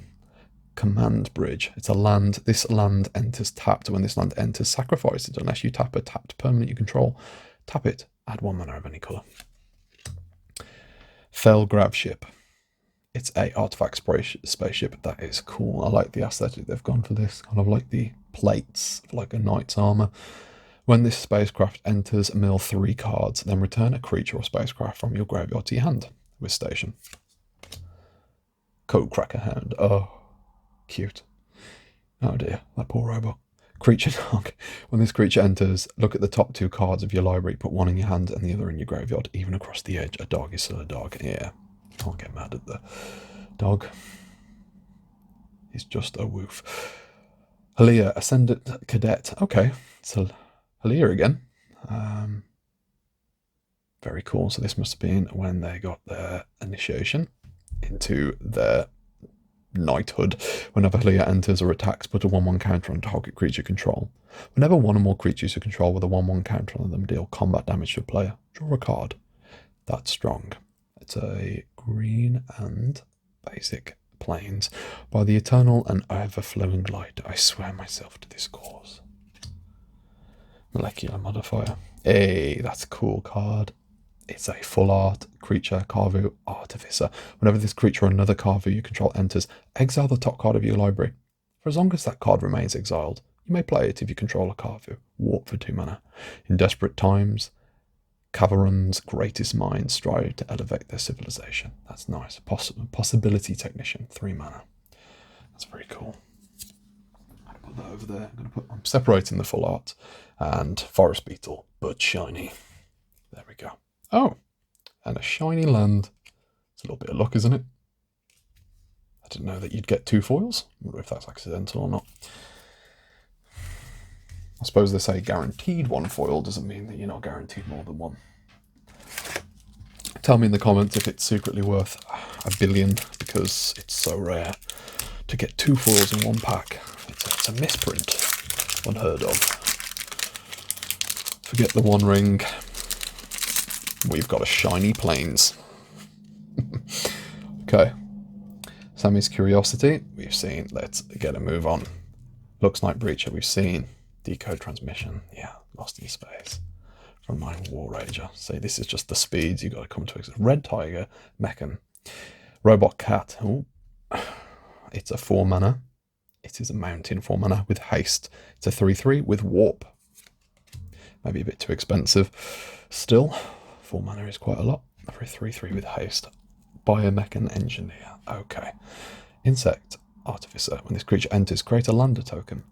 Command Bridge. It's a land. This land enters tapped. When this land enters, sacrifice it unless you tap a tapped permanent you control. Tap it. Add 1 mana of any colour. Fell Grab Ship. It's a artifact spaceship. That is cool. I like the aesthetic they've gone for this. Kind of like the plates of like a knight's armour. When this spacecraft enters, mill 3 cards, then return a creature or spacecraft from your graveyard to your hand with station. Code Cracker Hound. Oh, cute. Oh dear, that poor robot. Creature Dog. When this creature enters, look at the top 2 cards of your library, put 1 in your hand and the other in your graveyard. Even across the edge, a dog is still a dog. Yeah, can't get mad at the dog. He's just a woof. Halia, Ascendant Cadet. Okay, so Halia again. Very cool. So this must have been when they got their initiation into their knighthood. Whenever Halia enters or attacks, put a 1/1 counter on target creature control. Whenever 1 or more creatures you control with a 1/1 counter on them deal combat damage to a player, draw a card. That's strong. It's a green and basic plains. By the eternal and ever-flowing light, I swear myself to this cause. Molecular Modifier. Hey, that's a cool card. It's a full art creature, Carvu Artificer. Whenever this creature or another Carvu you control enters, exile the top card of your library. For as long as that card remains exiled, you may play it if you control a Carvu. Warp for 2 mana. In desperate times, Cavarun's greatest minds strive to elevate their civilization. That's nice. Possibility Technician, 3 mana. That's very cool. I'm going to put that over there. I'm separating the full art and Forest Beetle, but shiny. There we go. Oh, and a shiny land. It's a little bit of luck, isn't it? I didn't know that you'd get 2 foils. I wonder if that's accidental or not. I suppose they say guaranteed 1 foil doesn't mean that you're not guaranteed more than 1. Tell me in the comments if it's secretly worth a billion, because it's so rare to get 2 foils in 1 pack. It's a misprint. Unheard of. Forget the 1 ring. We've got a shiny plains. Okay. Sammy's Curiosity, we've seen. Let's get a move on. Looks Night Breacher, we've seen. Decode Transmission, yeah, Lost in Space. From my War Rager. So this is just the speeds you've got to come to. Red Tiger, Mechan. Robot Cat. Ooh. It's a 4 mana. It is a mountain 4 mana with haste. It's a 3/3 with warp. Maybe a bit too expensive. Still, 4 mana is quite a lot for a 3/3 with haste. Biomechan Engineer. Okay. Insect Artificer. When this creature enters, create a lander token.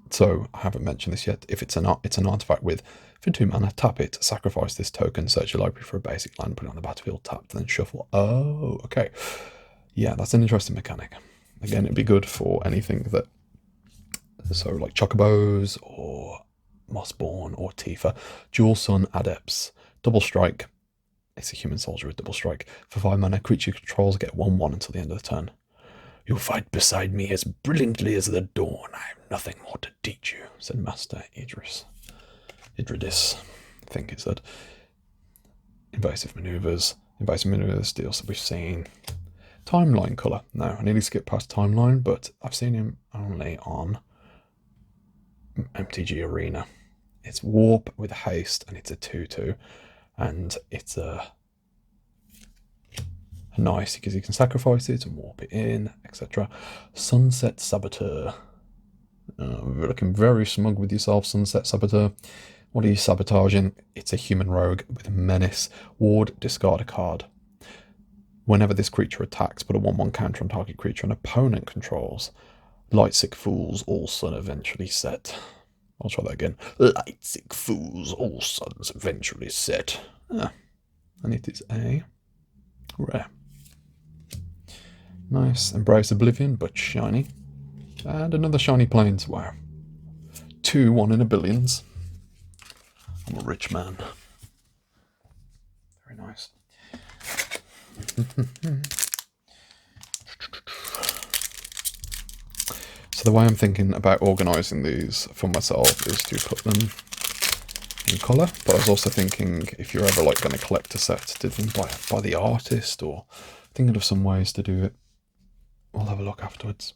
So, I haven't mentioned this yet. If it's an artifact with, for 2 mana, tap it, sacrifice this token, search your library for a basic land, put it on the battlefield, tap, then shuffle. Oh, okay. Yeah, that's an interesting mechanic. Again, it'd be good for anything that, so like Chocobos, or Mossborn, or Tifa. Dual Sun Adepts. Double Strike. It's a human soldier with double strike. For 5 mana, creature controls get 1/1 until the end of the turn. You fight beside me as brilliantly as the dawn. I have nothing more to teach you, said Master Idris. Idridis, I think it said. Invasive maneuvers. Invasive maneuvers deals that we've seen. Timeline colour. No, I nearly skipped past Timeline, but I've seen him only on MTG Arena. It's warp with haste, and it's a 2/2. And it's nice because you can sacrifice it and warp it in, etc. Sunset Saboteur. We're looking very smug with yourself, Sunset Saboteur. What are you sabotaging? It's a human rogue with menace. Ward, discard a card. Whenever this creature attacks, put a 1/1 counter on target creature an opponent controls. Lightsick Fools, all sun eventually set. I'll try that again. Lightsick Fools, all suns eventually set. And it is a rare. Nice. Embrace Oblivion, but shiny. And another shiny plains. Wow. 2, 1 in a billions. I'm a rich man. Very nice. So the way I'm thinking about organising these for myself is to put them in colour, but I was also thinking if you're ever like going to collect a set, do them by the artist, or thinking of some ways to do it. We'll have a look afterwards.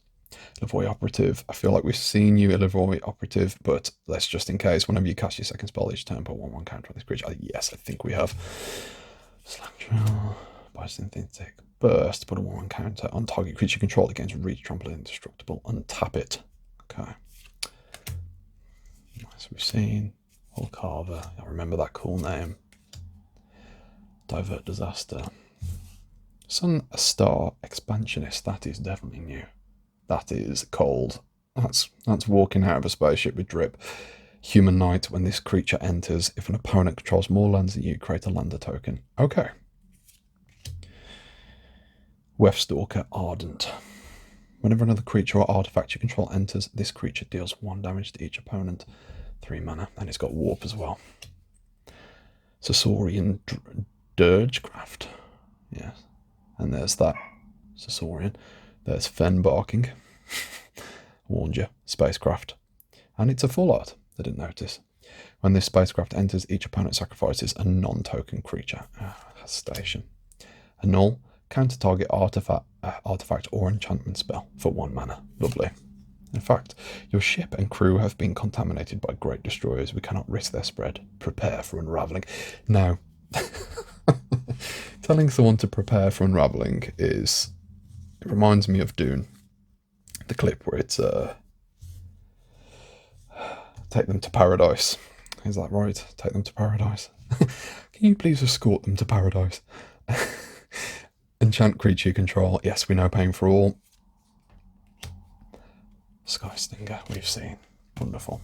Levoy Operative. I feel like we've seen you, Levoy Operative, but let's just in case, whenever you cast your second spell each turn, put 1/1 counter on this creature. Yes, I think we have. Slangtrail, Biosynthetic Burst, put a 1/1 counter on target creature control against reach, trample, indestructible, untap it. Okay. Nice, we've seen Hull Carver. I remember that cool name. Divert Disaster. Sun Star Expansionist. That is definitely new. That is cold. That's walking out of a spaceship with drip. Human Knight. When this creature enters, if an opponent controls more lands than you, create a lander token. Okay. Wefstalker Ardent. Whenever another creature or artifact you control enters, this creature deals 1 damage to each opponent. 3 mana, and it's got warp as well. Saurian Dirgecraft. Yes. And there's that. Saurian. There's Fen Barking. Warned you. Spacecraft. And it's a full art. I didn't notice. When this spacecraft enters, each opponent sacrifices a non-token creature. Station. A null. Counter target artifact or enchantment spell for 1 mana. Lovely. In fact, your ship and crew have been contaminated by great destroyers. We cannot risk their spread. Prepare for unraveling. Now, Telling someone to prepare for unraveling it reminds me of Dune, the clip where it's take them to paradise. Is that right? Take them to paradise. Can you please escort them to paradise? Enchant creature control. Yes, we know pain for all. Sky Stinger, we've seen. Wonderful.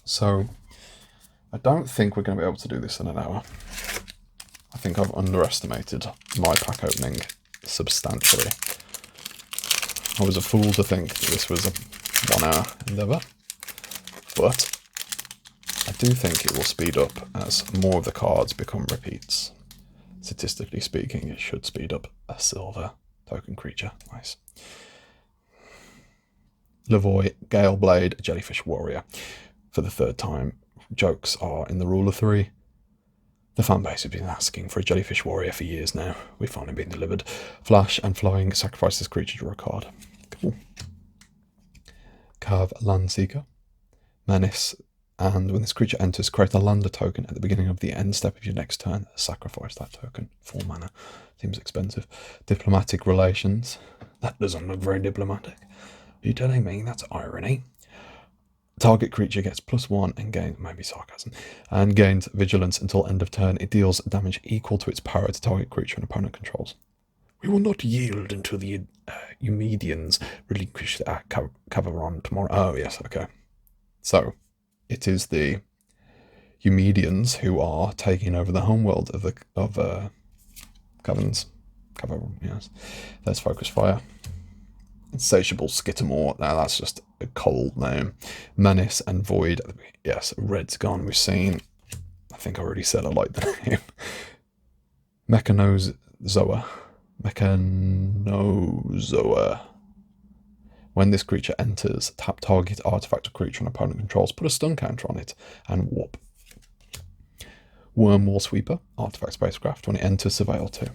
So, I don't think we're going to be able to do this in an hour. I think I've underestimated my pack opening substantially. I was a fool to think that this was a 1 hour endeavour, but I do think it will speed up as more of the cards become repeats. Statistically speaking, it should speed up a silver token creature. Nice. Lavoy, Gale Blade, Jellyfish Warrior. For the third time, jokes are in the rule of 3. The fanbase have been asking for a Jellyfish Warrior for years now. We've finally been delivered. Flash and Flying, sacrifice this creature, draw a card. Cool. Carve Landseeker. Menace, and when this creature enters, create a lander token at the beginning of the end step of your next turn. Sacrifice that token. 4 mana. Seems expensive. Diplomatic Relations. That doesn't look very diplomatic. Are you telling me that's irony? Target creature gets +1 and gains, maybe sarcasm, and gains vigilance until end of turn. It deals damage equal to its power to target creature and opponent controls. We will not yield until the Eumedians relinquish their Cavaron tomorrow. Oh, yes, okay. So, it is the Eumedians who are taking over the homeworld of Cavern, yes. Let's focus fire. Insatiable Skittermore. Now that's just a cold name. Menace and Void. Yes, Red's gone. We've seen. I think I already said I like the name. Mechanozoa. When this creature enters, tap target artifact or creature an opponent controls, put a stun counter on it, and warp. Wormwall Sweeper. Artifact Spacecraft. When it enters, surveil 2.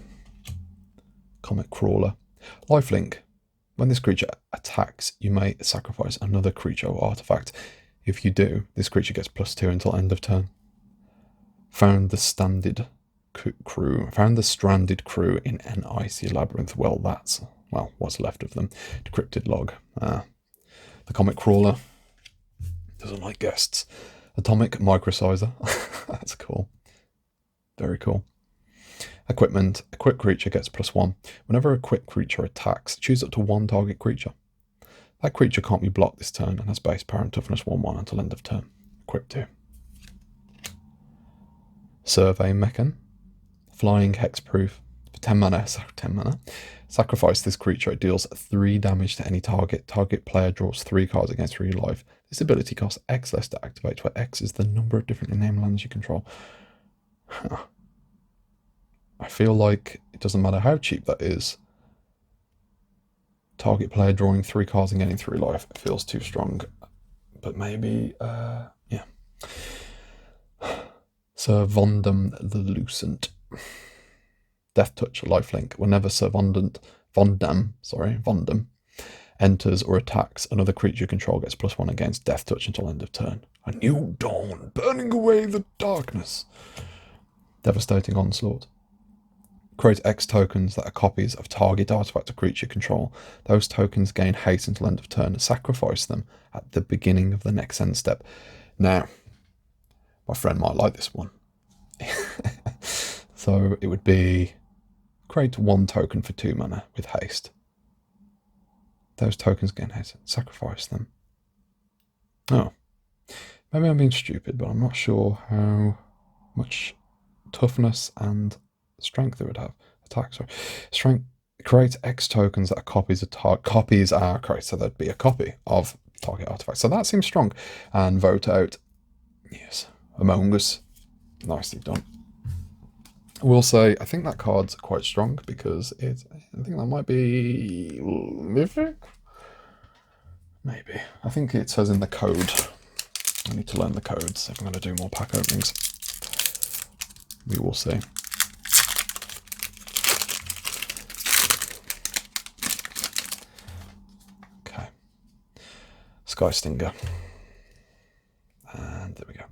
Comet Crawler. Lifelink. When this creature attacks, you may sacrifice another creature or artifact. If you do, this creature gets +2 until end of turn. Found the stranded crew in an icy labyrinth. Well, that's, what's left of them. Decrypted log. The Comet Crawler doesn't like guests. Atomic Microsizer. That's cool. Very cool. Equipment. Equipped creature gets +1. Whenever a equipped creature attacks, choose up to 1 target creature. That creature can't be blocked this turn and has base power and toughness 1/1 until end of turn. Equip 2. Survey Mechan. Flying Hexproof. For 10 mana, sacrifice this creature. It deals 3 damage to any target. Target player draws 3 cards against 3 life. This ability costs X less to activate, where X is the number of different named lands you control. I feel like it doesn't matter how cheap that is. Target player drawing 3 cards and getting 3 life. It feels too strong. But maybe, yeah. Sir Vondam the Lucent. Death Touch, Lifelink. Whenever Sir Vondam enters or attacks, another creature you control gets +1 against Death Touch until end of turn. A new dawn, burning away the darkness. Devastating Onslaught. Create X tokens that are copies of target artifact or creature control. Those tokens gain haste until end of turn. Sacrifice them at the beginning of the next end step. Now, my friend might like this one. So it would be create 1 token for 2 mana with haste. Those tokens gain haste. Sacrifice them. Oh. Maybe I'm being stupid, but I'm not sure how much toughness and strength it would have. Attack, sorry. Strength. Create X tokens that are copies of copies are correct, so that'd be a copy of target artifact. So that seems strong. And vote out, yes, Among Us. Nicely done. I will say, I think that card's quite strong because I think that might be mythic. Maybe. I think it says in the code. I need to learn the codes if I'm going to do more pack openings. We will see. Okay. Sky Stinger. And there we go.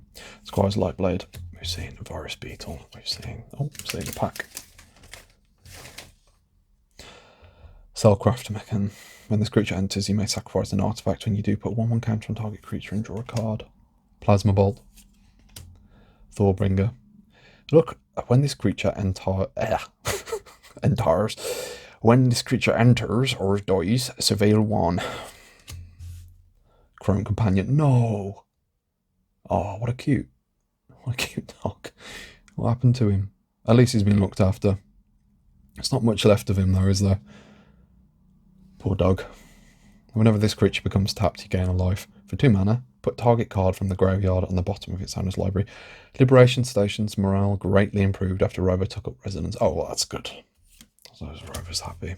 Squire's Lightblade. We've seen a virus beetle. We've seen a pack. Cellcraft Mechan. When this creature enters, you may sacrifice an artifact. When you do, put 1/1 counter on target creature and draw a card. Plasma Bolt. Thorbringer. Look, when this creature enters, when this creature enters or dies, surveil 1. Chrome Companion. No. Oh, what a cute dog. What happened to him? At least he's been looked after. There's not much left of him though, is there? Poor dog. Whenever this creature becomes tapped, you gain a life. For 2 mana, put target card from the graveyard on the bottom of its owner's library. Liberation Station's morale greatly improved after Rover took up residence. Oh, well, that's good. So Rover's happy.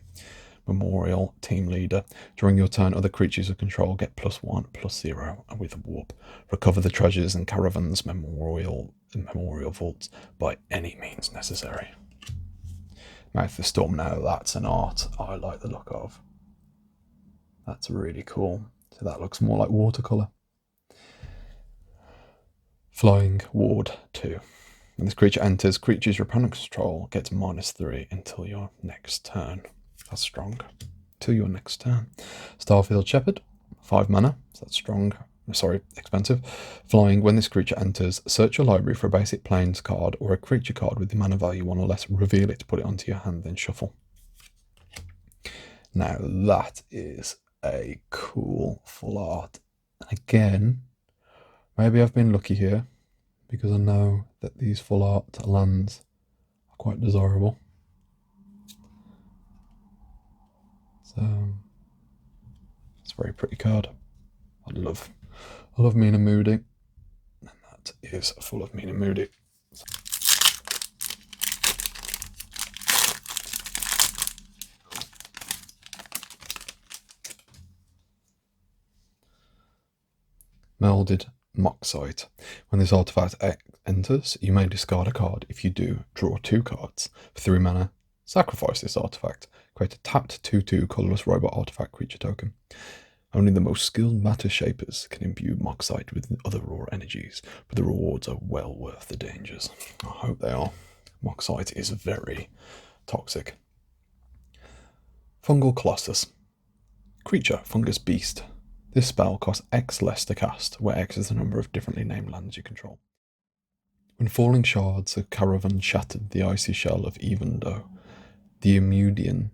Memorial Team Leader. During your turn, other creatures of control get +1/+0 with a warp. Recover the treasures in Caravan's memorial vaults by any means necessary. Mouth the Storm. Now that's an art I like the look of. That's really cool. So that looks more like watercolour. Flying Ward 2. When this creature enters, creatures your opponent control gets -3 until your next turn. That's strong. Till your next turn. Starfield Shepherd. 5 mana. So that's strong. Sorry, expensive. Flying. When this creature enters, search your library for a basic plains card or a creature card with the mana value 1 or less. Reveal it, put it onto your hand, then shuffle. Now that is a cool full art. Again, maybe I've been lucky here because I know that these full art lands are quite desirable. So it's a very pretty card. I love Mina Moody, and that is full of Mina Moody. Melded Moxite. When this artifact enters, you may discard a card. If you do, draw 2 cards. For 3 mana, sacrifice this artifact. Create a tapped 2/2 colourless robot artifact creature token. Only the most skilled matter shapers can imbue Moxite with other raw energies, but the rewards are well worth the dangers. I hope they are. Moxite is very toxic. Fungal Colossus. Creature, Fungus Beast. This spell costs X less to cast, where X is the number of differently named lands you control. When falling shards of Caravan shattered the icy shell of Evendo, the Emudian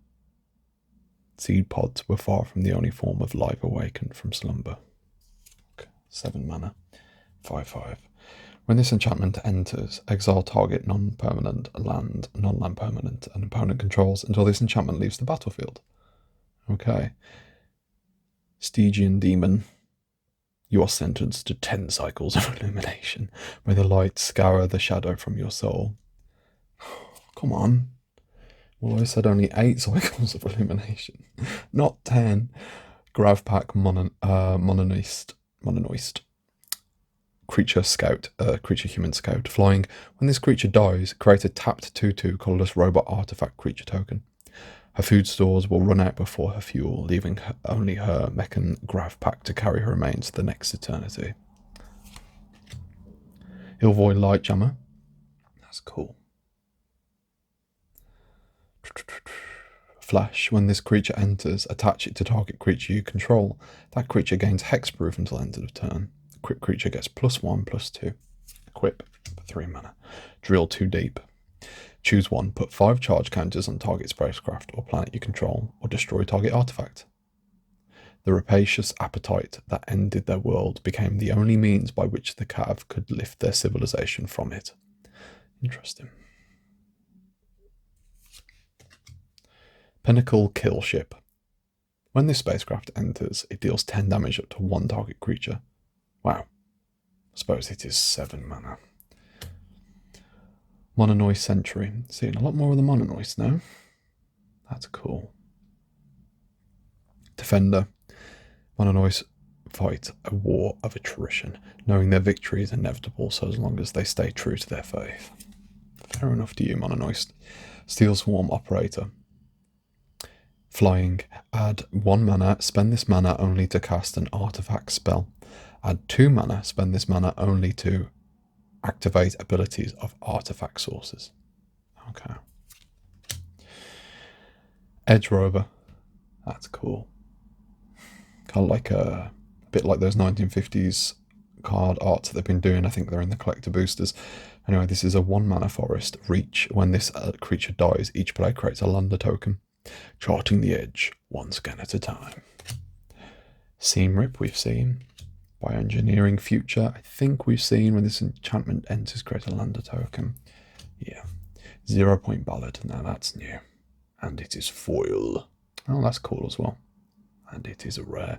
seed pods were far from the only form of life awakened from slumber. 7 mana, 5/5. When this enchantment enters, exile target non-permanent land, non-land permanent, and opponent controls until this enchantment leaves the battlefield. Okay. Stygian Demon. You are sentenced to 10 cycles of illumination. May the light scour the shadow from your soul. Come on. Well, I said only 8 cycles of illumination, not 10. Gravpack Mononoist. Creature Scout, creature human scout. Flying. When this creature dies, create a tapped 2/2 colourless robot artifact creature token. Her food stores will run out before her fuel, leaving only her Mechan Gravpack to carry her remains to the next eternity. Ilvoy Lightjammer. That's cool. Flash. When this creature enters, attach it to target creature you control. That creature gains hexproof until end of turn. Equip creature gets +1/+2. Equip for 3 mana. Drill 2 deep. Choose 1. Put 5 charge counters on target spacecraft or planet you control, or destroy target artifact. The rapacious appetite that ended their world became the only means by which the Cav could lift their civilization from it. Interesting. Pinnacle Kill Ship. When this spacecraft enters, it deals 10 damage up to 1 target creature. Wow. I suppose it is 7 mana. Mononoist Sentry. Seeing a lot more of the Mononoist now. That's cool. Defender. Mononoist fight a war of attrition, knowing their victory is inevitable so as long as they stay true to their faith. Fair enough to you, Mononoist. Steel Swarm Operator. Flying. Add 1 mana, spend this mana only to cast an artifact spell. Add 2 mana, spend this mana only to Activate abilities of artifact sources. Okay. Edge Rover. That's cool. Kind of like a bit like those 1950s card arts that they've been doing. I think they're in the collector boosters. Anyway, this is a 1-mana forest. Reach. When this creature dies, each player creates a lander token, charting the edge one scan at a time. Seam Rip we've seen. Bioengineering Future, I think we've seen. When this enchantment enters, create a lander token. Yeah. 0 Point Ballad. Now that's new. And it is foil. Oh, that's cool as well. And it is a rare.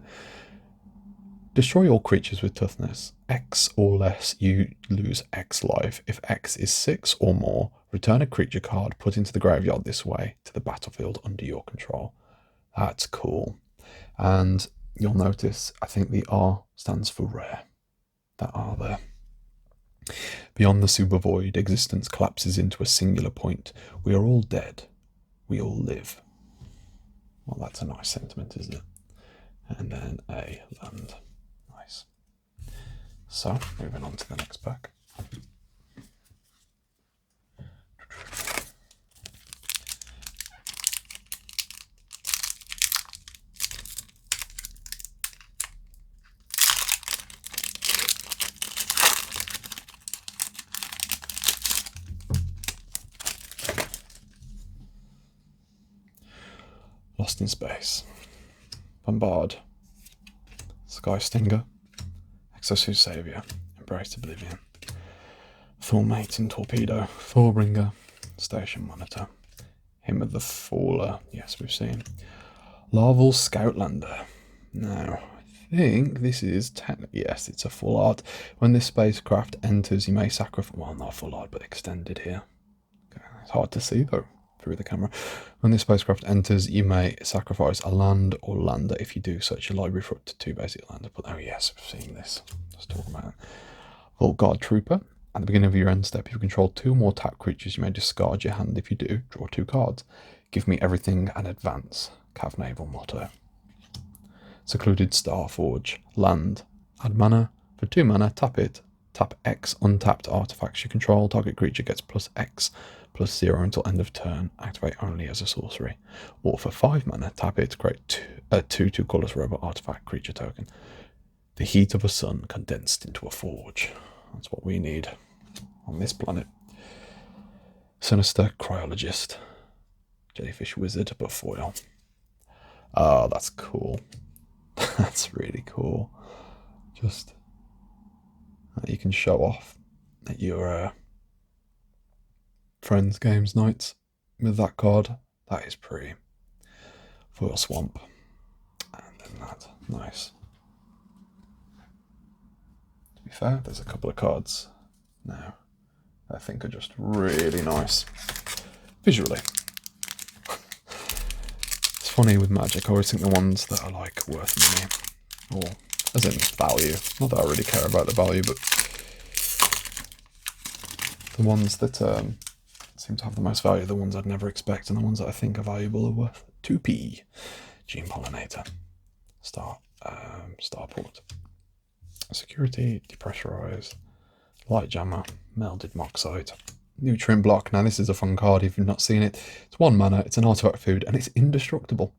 Destroy all creatures with toughness. X or less, you lose X life. If X is 6 or more, return a creature card put into the graveyard this way to the battlefield under your control. That's cool. And you'll notice, I think the R stands for rare. That R there. Beyond the super void, existence collapses into a singular point. We are all dead. We all live. Well, that's a nice sentiment, isn't it? And then a land. Nice. So, moving on to the next pack. Lost in Space. Bombard. Sky Stinger. Exosuit Savior. Embrace Oblivion. Thornmate and Torpedo. Thorbringer. Station Monitor. Hymn of the Faller. Yes, we've seen. Larval Scoutlander. Now, I think this is yes, it's a full art. When this spacecraft enters, you may sacrifice. Well, not full art, but extended here. Okay. It's hard to see though through the camera. When this spacecraft enters, you may sacrifice a land or lander. If you do, search your library for up to 2 basic lander. But oh yes, we've seen this. Let's talk about it. Vault Guard Trooper. At the beginning of your end step, if you control 2 more tap creatures, you may discard your hand. If you do, draw 2 cards. Give me everything and advance. Cav Naval motto. Secluded Starforge. Land. Add mana. For 2 mana, tap it. Tap X untapped artifacts you control. Target creature gets plus X plus 0 until end of turn. Activate only as a sorcery. Or for 5 mana, tap it. Create a 2/2 colorless robot artifact creature token. The heat of a sun condensed into a forge. That's what we need on this planet. Sinister Cryologist. Jellyfish Wizard, but foil. Oh, that's cool. That's really cool. Just you can show off at your friends' games nights with that card. That is pretty. Foil Swamp. And then that. Nice. To be fair, there's a couple of cards now I think are just really nice visually. It's funny with Magic, I always think the ones that are like worth money, or as in value, not that I really care about the value, but the ones that seem to have the most value, the ones I'd never expect, and the ones that I think are valuable are worth 2p. Gene Pollinator. Starport. Security, Depressurize, Light Jammer, Melded Moxite, Nutrient Block. Now this is a fun card if you've not seen it. It's 1 mana, it's an artifact food, and it's indestructible.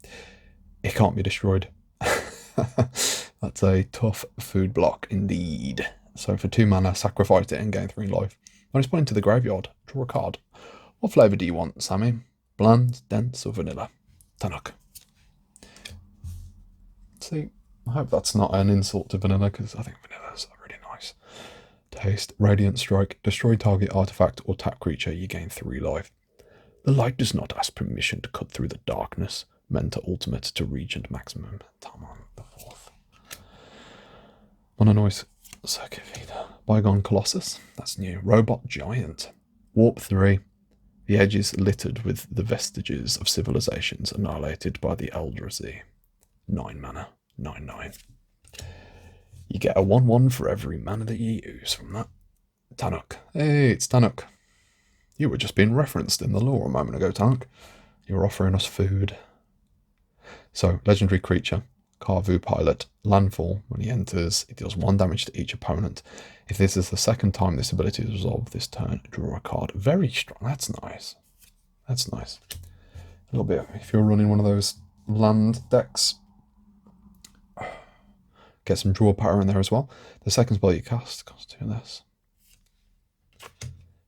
It can't be destroyed. That's a tough food block indeed. So for 2 mana, sacrifice it and gain 3 life. When it's put into the graveyard, draw a card. What flavour do you want, Sammy? Bland, dense, or vanilla? Tanuk. See, I hope that's not an insult to vanilla, because I think vanilla's really nice taste. Radiant Strike. Destroy target artifact or tap creature, you gain 3 life. The light does not ask permission to cut through the darkness. Mentor ultimate to Regent maximum. Tamon the 4th. Mononoise Circuit Feeder. Bygone Colossus. That's new. Robot Giant. Warp 3. The edge is littered with the vestiges of civilizations annihilated by the Eldrazi. 9 mana. 9/9. You get a 1/1 for every mana that you use from that. Tanuk. Hey, it's Tanuk. You were just being referenced in the lore a moment ago, Tanuk. You were offering us food. So, legendary creature. Carvu Pilot. Landfall. When he enters, it deals 1 damage to each opponent. If this is the second time this ability is resolved this turn, draw a card. Very strong. That's nice. That's nice. A little bit, if you're running one of those land decks, get some draw power in there as well. The second spell you cast costs 2 less.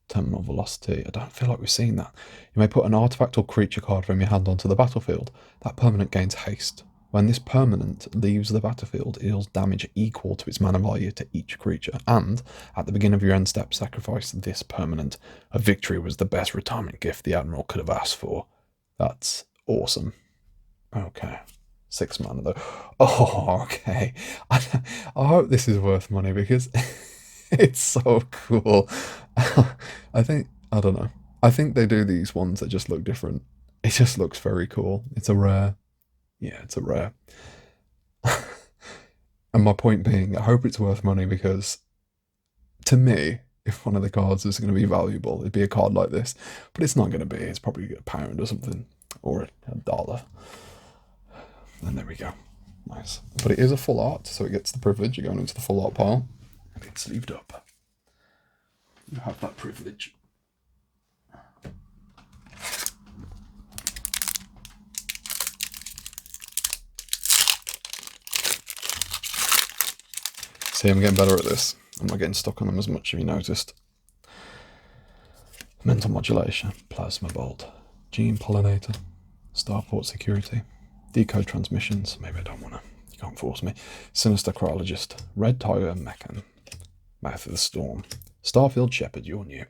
Terminal velocity. I don't feel like we've seen that. You may put an artifact or creature card from your hand onto the battlefield. That permanent gains haste. When this permanent leaves the battlefield, it deals damage equal to its mana value to each creature. And at the beginning of your end step, sacrifice this permanent. A victory was the best retirement gift the Admiral could have asked for. That's awesome. Okay. 6 mana though. Oh, okay. I hope this is worth money because it's so cool. I don't know. I think they do these ones that just look different. It just looks very cool. It's a rare. Yeah, it's a rare. And my point being, I hope it's worth money because to me, if one of the cards is going to be valuable, it'd be a card like this. But it's not going to be. It's probably £1 or something. Or $1. And there we go. Nice. But it is a full art, so it gets the privilege of going into the full art pile. And it's sleeved up. You have that privilege. See, I'm getting better at this. I'm not getting stuck on them as much, have you noticed? Mental modulation, plasma bolt, gene pollinator, starport security, decode transmissions. Maybe I don't want to. You can't force me. Sinister cryologist, red tiger mechan, mouth of the storm, Starfield shepherd. You're new.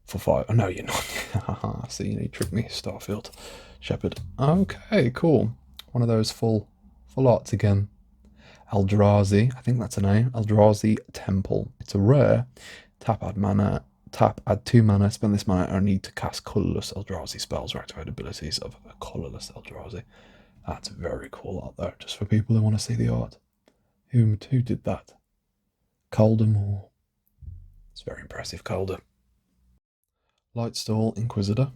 For 5. Oh no, you're not. See, you tricked me. Starfield shepherd. Okay, cool. One of those full arts again. Eldrazi, I think that's a name. Eldrazi Temple. It's a rare. Tap, add mana. Tap, add 2 mana. Spend this mana only to cast colorless Eldrazi spells or activate abilities of a colorless Eldrazi. That's very cool art though, just for people who want to see the art. Who did that? Calder Moore. It's very impressive, Calder. Lightstall Inquisitor.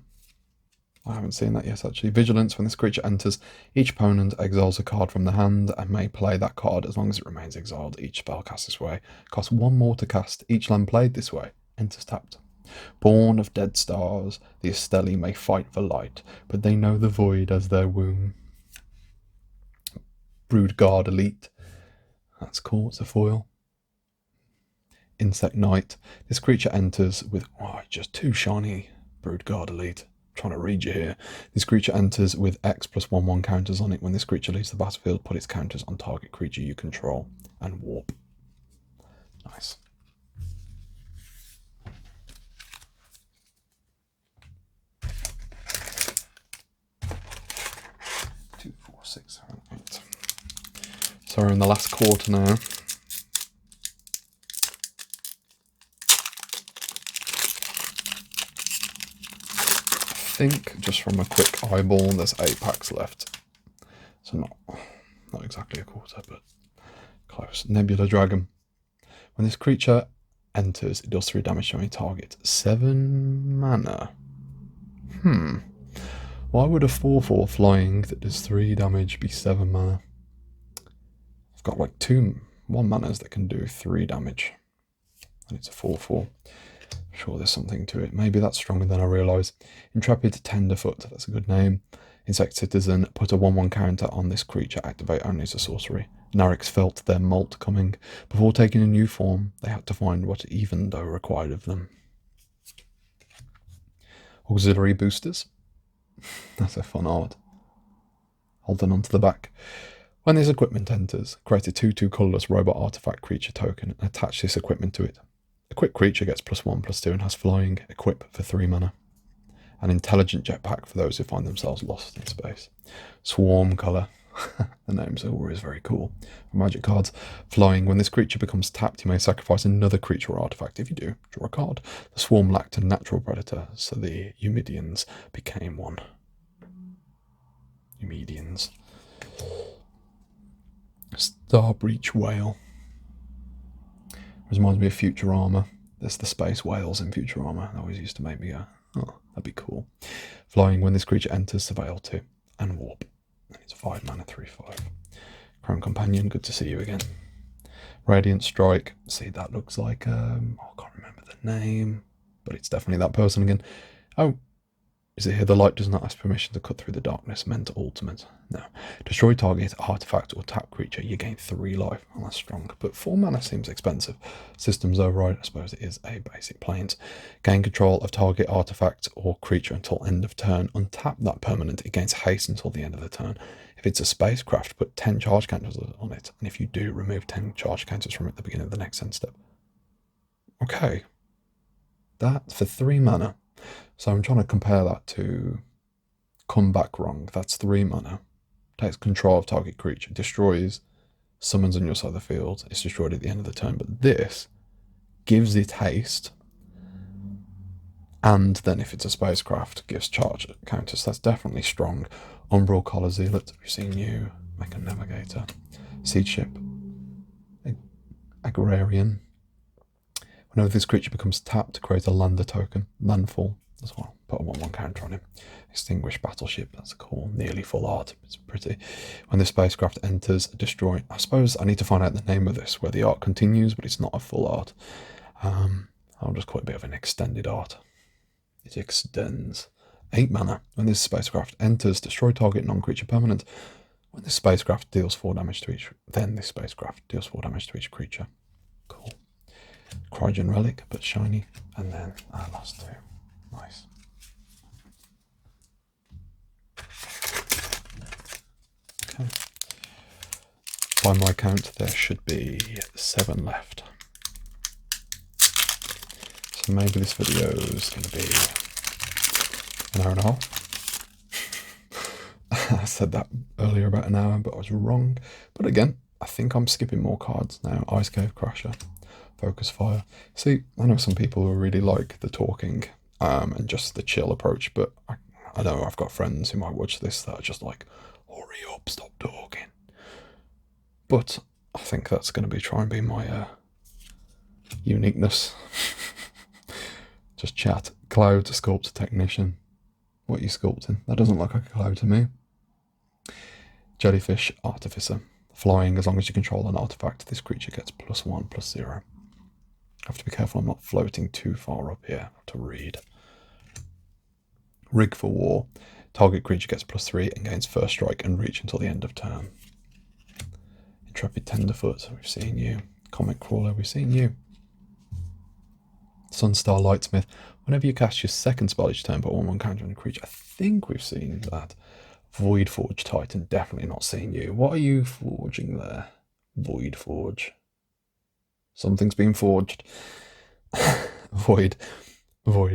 I haven't seen that yet, actually. Vigilance. When this creature enters, each opponent exiles a card from the hand and may play that card as long as it remains exiled. Each spell cast this way costs 1 more to cast. Each land played this way enters tapped. Born of dead stars, the Esteli may fight for light, but they know the void as their womb. Brood Guard Elite. That's cool. It's a foil. Insect Knight. This creature enters with just 2 shiny Brood Guard Elite. Trying to read you here. This creature enters with X +1/1 counters on it. When this creature leaves the battlefield, put its counters on target creature you control and warp. Nice. Two, 4, 6, 7, 8. So we're in the last quarter now. I think just from a quick eyeball there's 8 packs left, so not exactly a quarter but close. Nebula Dragon. When this creature enters, it does 3 damage to any target. 7 mana. Why would a 4/4 flying that does 3 damage be 7 mana? I've got like 1 manas that can do 3 damage and it's a 4/4. Sure, there's something to it. Maybe that's stronger than I realise. Intrepid Tenderfoot, that's a good name. Insect Citizen, put a 1/1 counter on this creature, activate only as a sorcery. Narix felt their molt coming. Before taking a new form, they had to find what Evendo required of them. Auxiliary Boosters. That's a fun art. Holding onto the back. When this equipment enters, create a 2/2 colourless robot artifact creature token and attach this equipment to it. Equipped creature gets +1/+2 and has flying. Equip for 3 mana. An intelligent jetpack for those who find themselves lost in space. Swarm colour. The names are always very cool. For magic cards. Flying. When this creature becomes tapped, you may sacrifice another creature or artifact. If you do, draw a card. The swarm lacked a natural predator, so the Eumidians became one. Eumidians. Starbreach Whale. Reminds me of Futurama. There's the space whales in Futurama. That always used to make me go, oh, that'd be cool. Flying. When this creature enters, surveil 2 and warp. And it's 5 mana, 3/5. Crown Companion, good to see you again. Radiant Strike, see that looks like, I can't remember the name, but it's definitely that person again. Oh, is it here? The light does not ask permission to cut through the darkness. Meant ultimate. No. Destroy target, artifact, or tap creature. You gain 3 life. Well, that's strong. But 4 mana seems expensive. Systems override. I suppose it is a basic plains. Gain control of target, artifact, or creature until end of turn. Untap that permanent. It gains haste until the end of the turn. If it's a spacecraft, put 10 charge counters on it. And if you do, remove 10 charge counters from it at the beginning of the next end step. Okay. That for 3 mana. So I'm trying to compare that to Come Back Wrong. That's 3 mana. Takes control of target creature. Destroys, summons on your side of the field. It's destroyed at the end of the turn. But this gives it haste. And then if it's a spacecraft, gives charge counters. That's definitely strong. Umbral Collar Zealot. We've seen you. Mechan Navigator. Siege Ship. Agrarian. Whenever this creature becomes tapped, create a lander token. Landfall as well. Put a 1/1 counter on him. Extinguish Battleship. That's cool. Nearly full art. It's pretty. When the spacecraft enters, destroy. I suppose I need to find out the name of this, where the art continues, but it's not a full art. I'll just call it a bit of an extended art. It extends. 8 mana. When this spacecraft enters, destroy target non-creature permanent. When this spacecraft deals 4 damage to each, then this spacecraft deals 4 damage to each creature. Cool. Cryogen Relic, but shiny. And then our last 2. Nice. Okay. By my count, there should be 7 left. So maybe this video is going to be an hour and a half. I said that earlier about an hour, but I was wrong. But again, I think I'm skipping more cards now. Ice Cave Crasher. Focus Fire. See, I know some people who really like the talking and just the chill approach, but I know I've got friends who might watch this that are just like, hurry up, stop talking. But I think that's going to be try and be my uniqueness. Just chat. Cloud Sculptor Technician. What are you sculpting? That doesn't look like a cloud to me. Jellyfish Artificer. Flying, as long as you control an artifact, this creature gets +1/+0. I have to be careful I'm not floating too far up here. I have to read. Rig for War. Target creature gets +3 and gains first strike and reach until the end of turn. Intrepid Tenderfoot, we've seen you. Comic Crawler, we've seen you. Sunstar Lightsmith. Whenever you cast your second spell each turn, put 1/1 counter on a creature. I think we've seen that. Void Forge Titan, definitely not seen you. What are you forging there? Void Forge. Something's been forged. Void,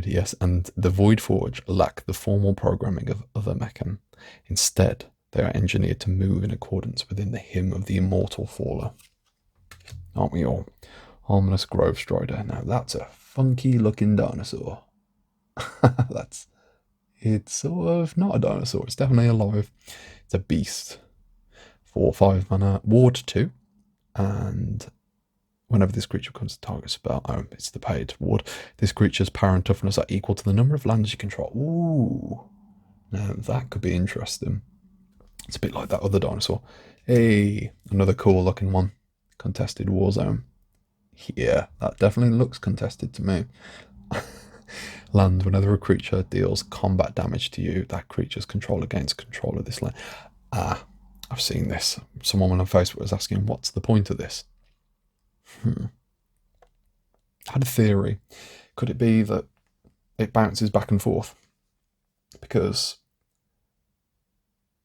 yes. And the Void Forge lack the formal programming of other mechan. Instead, they are engineered to move in accordance within the hymn of the immortal faller. Aren't we all? Harmless Grove Strider. Now that's a funky looking dinosaur. It's sort of not a dinosaur. It's definitely alive. It's a beast. 4/5 mana. Ward 2. And whenever this creature becomes a target spell, it's the paid ward. This creature's power and toughness are equal to the number of lands you control. Ooh. Now that could be interesting. It's a bit like that other dinosaur. Hey, another cool looking one. Contested Warzone. Yeah, that definitely looks contested to me. Land, whenever a creature deals combat damage to you, that creature's controller gains control of this land. I've seen this. Someone on Facebook was asking, what's the point of this? I had a theory. Could it be that it bounces back and forth? Because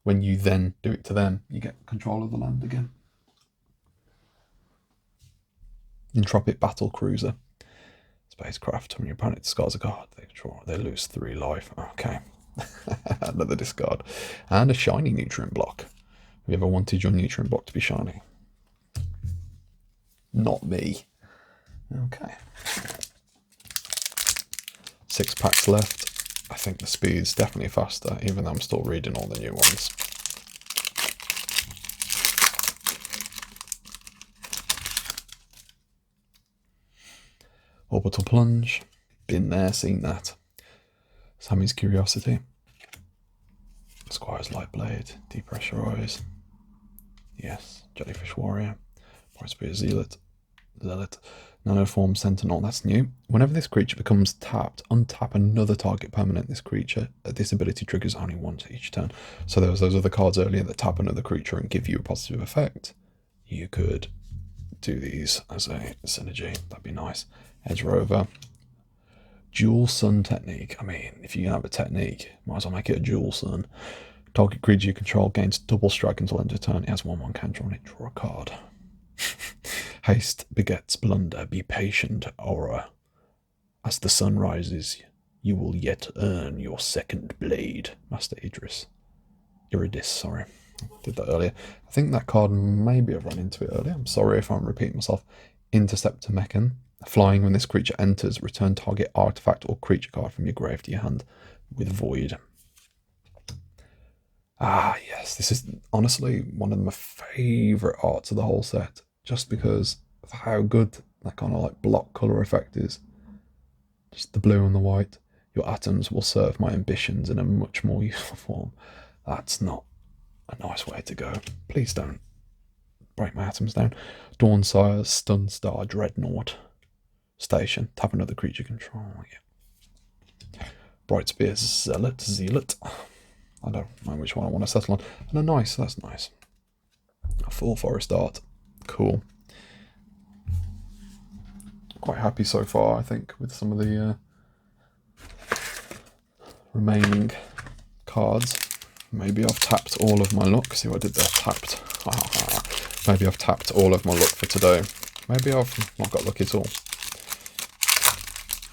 when you then do it to them, you get control of the land again. Entropic Battle Cruiser. Spacecraft. When your opponent discards a card, they lose 3 life. Okay. Another discard. And a shiny nutrient block. Have you ever wanted your nutrient block to be shiny? Not me. Okay. 6 packs left. I think the speed's definitely faster, even though I'm still reading all the new ones. Orbital Plunge. Been there, seen that. Sammy's Curiosity. Squire's Lightblade. Depressurize. Yes, Jellyfish Warrior. Bright Spirit Zealot. Nanoform Sentinel, that's new. Whenever this creature becomes tapped, untap another target permanent. This creature, this ability triggers only once each turn. So there was those other cards earlier that tap another creature and give you a positive effect. You could do these as a synergy. That'd be nice. Edge Rover. Dual Sun technique. I mean, if you can have a technique, might as well make it a Dual Sun. Target creature you control gains double strike until end of turn. It has 1/1 counter on it. Draw a card. Haste begets blunder. Be patient, Aura. As the sun rises, you will yet earn your second blade. Master Iridis, sorry. I did that earlier. I think that card, maybe I've run into it earlier. I'm sorry if I'm repeating myself. Interceptor Mechan. Flying, when this creature enters, return target artifact or creature card from your grave to your hand with Void. Ah, yes, this is honestly one of my favourite arts of the whole set, just because of how good that kind of like block colour effect is. Just the blue and the white. Your atoms will serve my ambitions in a much more useful form. That's not a nice way to go. Please don't break my atoms down. Dawnsire, Stun Star, Dreadnought. Station. Tap another creature control. Yeah. Bright Spear, Zealot. I don't know which one I want to settle on. And a nice, that's nice. A full forest art. Cool. Quite happy so far, I think, with some of the remaining cards. Maybe I've tapped all of my luck. See what I did there? Tapped. Maybe I've tapped all of my luck for today. Maybe I've not got lucky at all.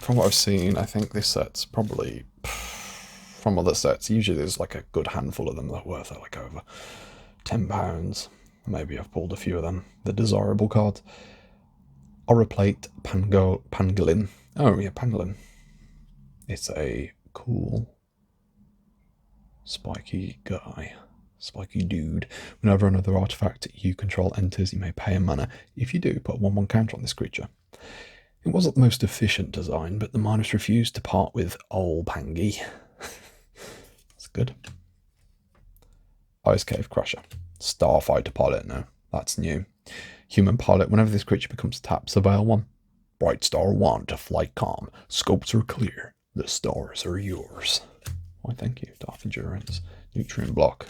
From what I've seen, I think this set's probably, from other sets, usually there's like a good handful of them that are worth like over £10. Maybe I've pulled a few of them. The desirable cards. Auraplate, Pangolin. Oh yeah, Pangolin. It's a cool spiky guy. Spiky dude. Whenever another artifact you control enters, you may pay a mana. If you do, put a 1/1 counter on this creature. It wasn't the most efficient design, but the miners refused to part with Ol Pangy. That's good. Ice Cave Crusher. Starfighter Pilot, no. That's new. Human Pilot. Whenever this creature becomes tapped, surveil 1. Bright Star 1 to flight calm. Scopes are clear. The stars are yours. Why, thank you. Dark Endurance. Nutrient Block.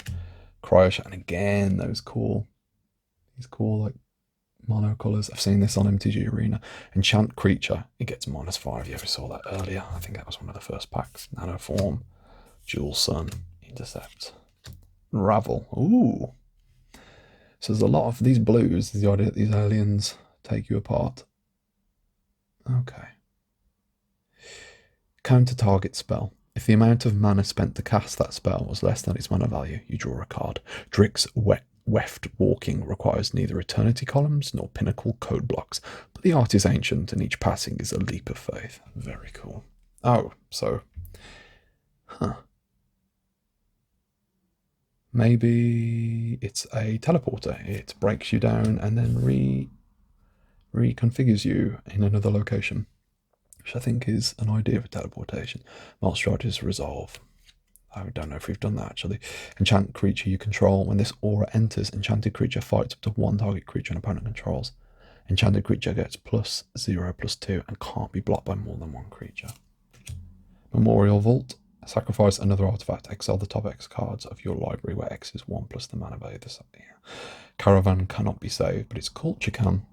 Cryosh. And again, those cool. These cool, like, mono colours. I've seen this on MTG Arena. Enchant Creature. It gets -5. You ever saw that earlier? I think that was one of the first packs. Nanoform. Dual Sun. Intercept. Ravel. Ooh. So there's a lot of these blues. The idea that these aliens take you apart. Okay. Counter target spell. If the amount of mana spent to cast that spell was less than its mana value, you draw a card. Drix Weft Walking requires neither Eternity columns nor Pinnacle code blocks, but the art is ancient and each passing is a leap of faith. Very cool. Oh, so... Huh. Maybe it's a teleporter. It breaks you down and then reconfigures you in another location, which I think is an idea for teleportation. Multistrategies Resolve. I don't know if we've done that actually. Enchant creature you control. When this aura enters, enchanted creature fights up to 1 target creature an opponent controls. Enchanted creature gets +0/+2 and can't be blocked by more than 1 creature. Memorial Vault. Sacrifice another artifact. Exile the top X cards of your library where X is 1 plus the mana value. Caravan cannot be saved, but its culture can.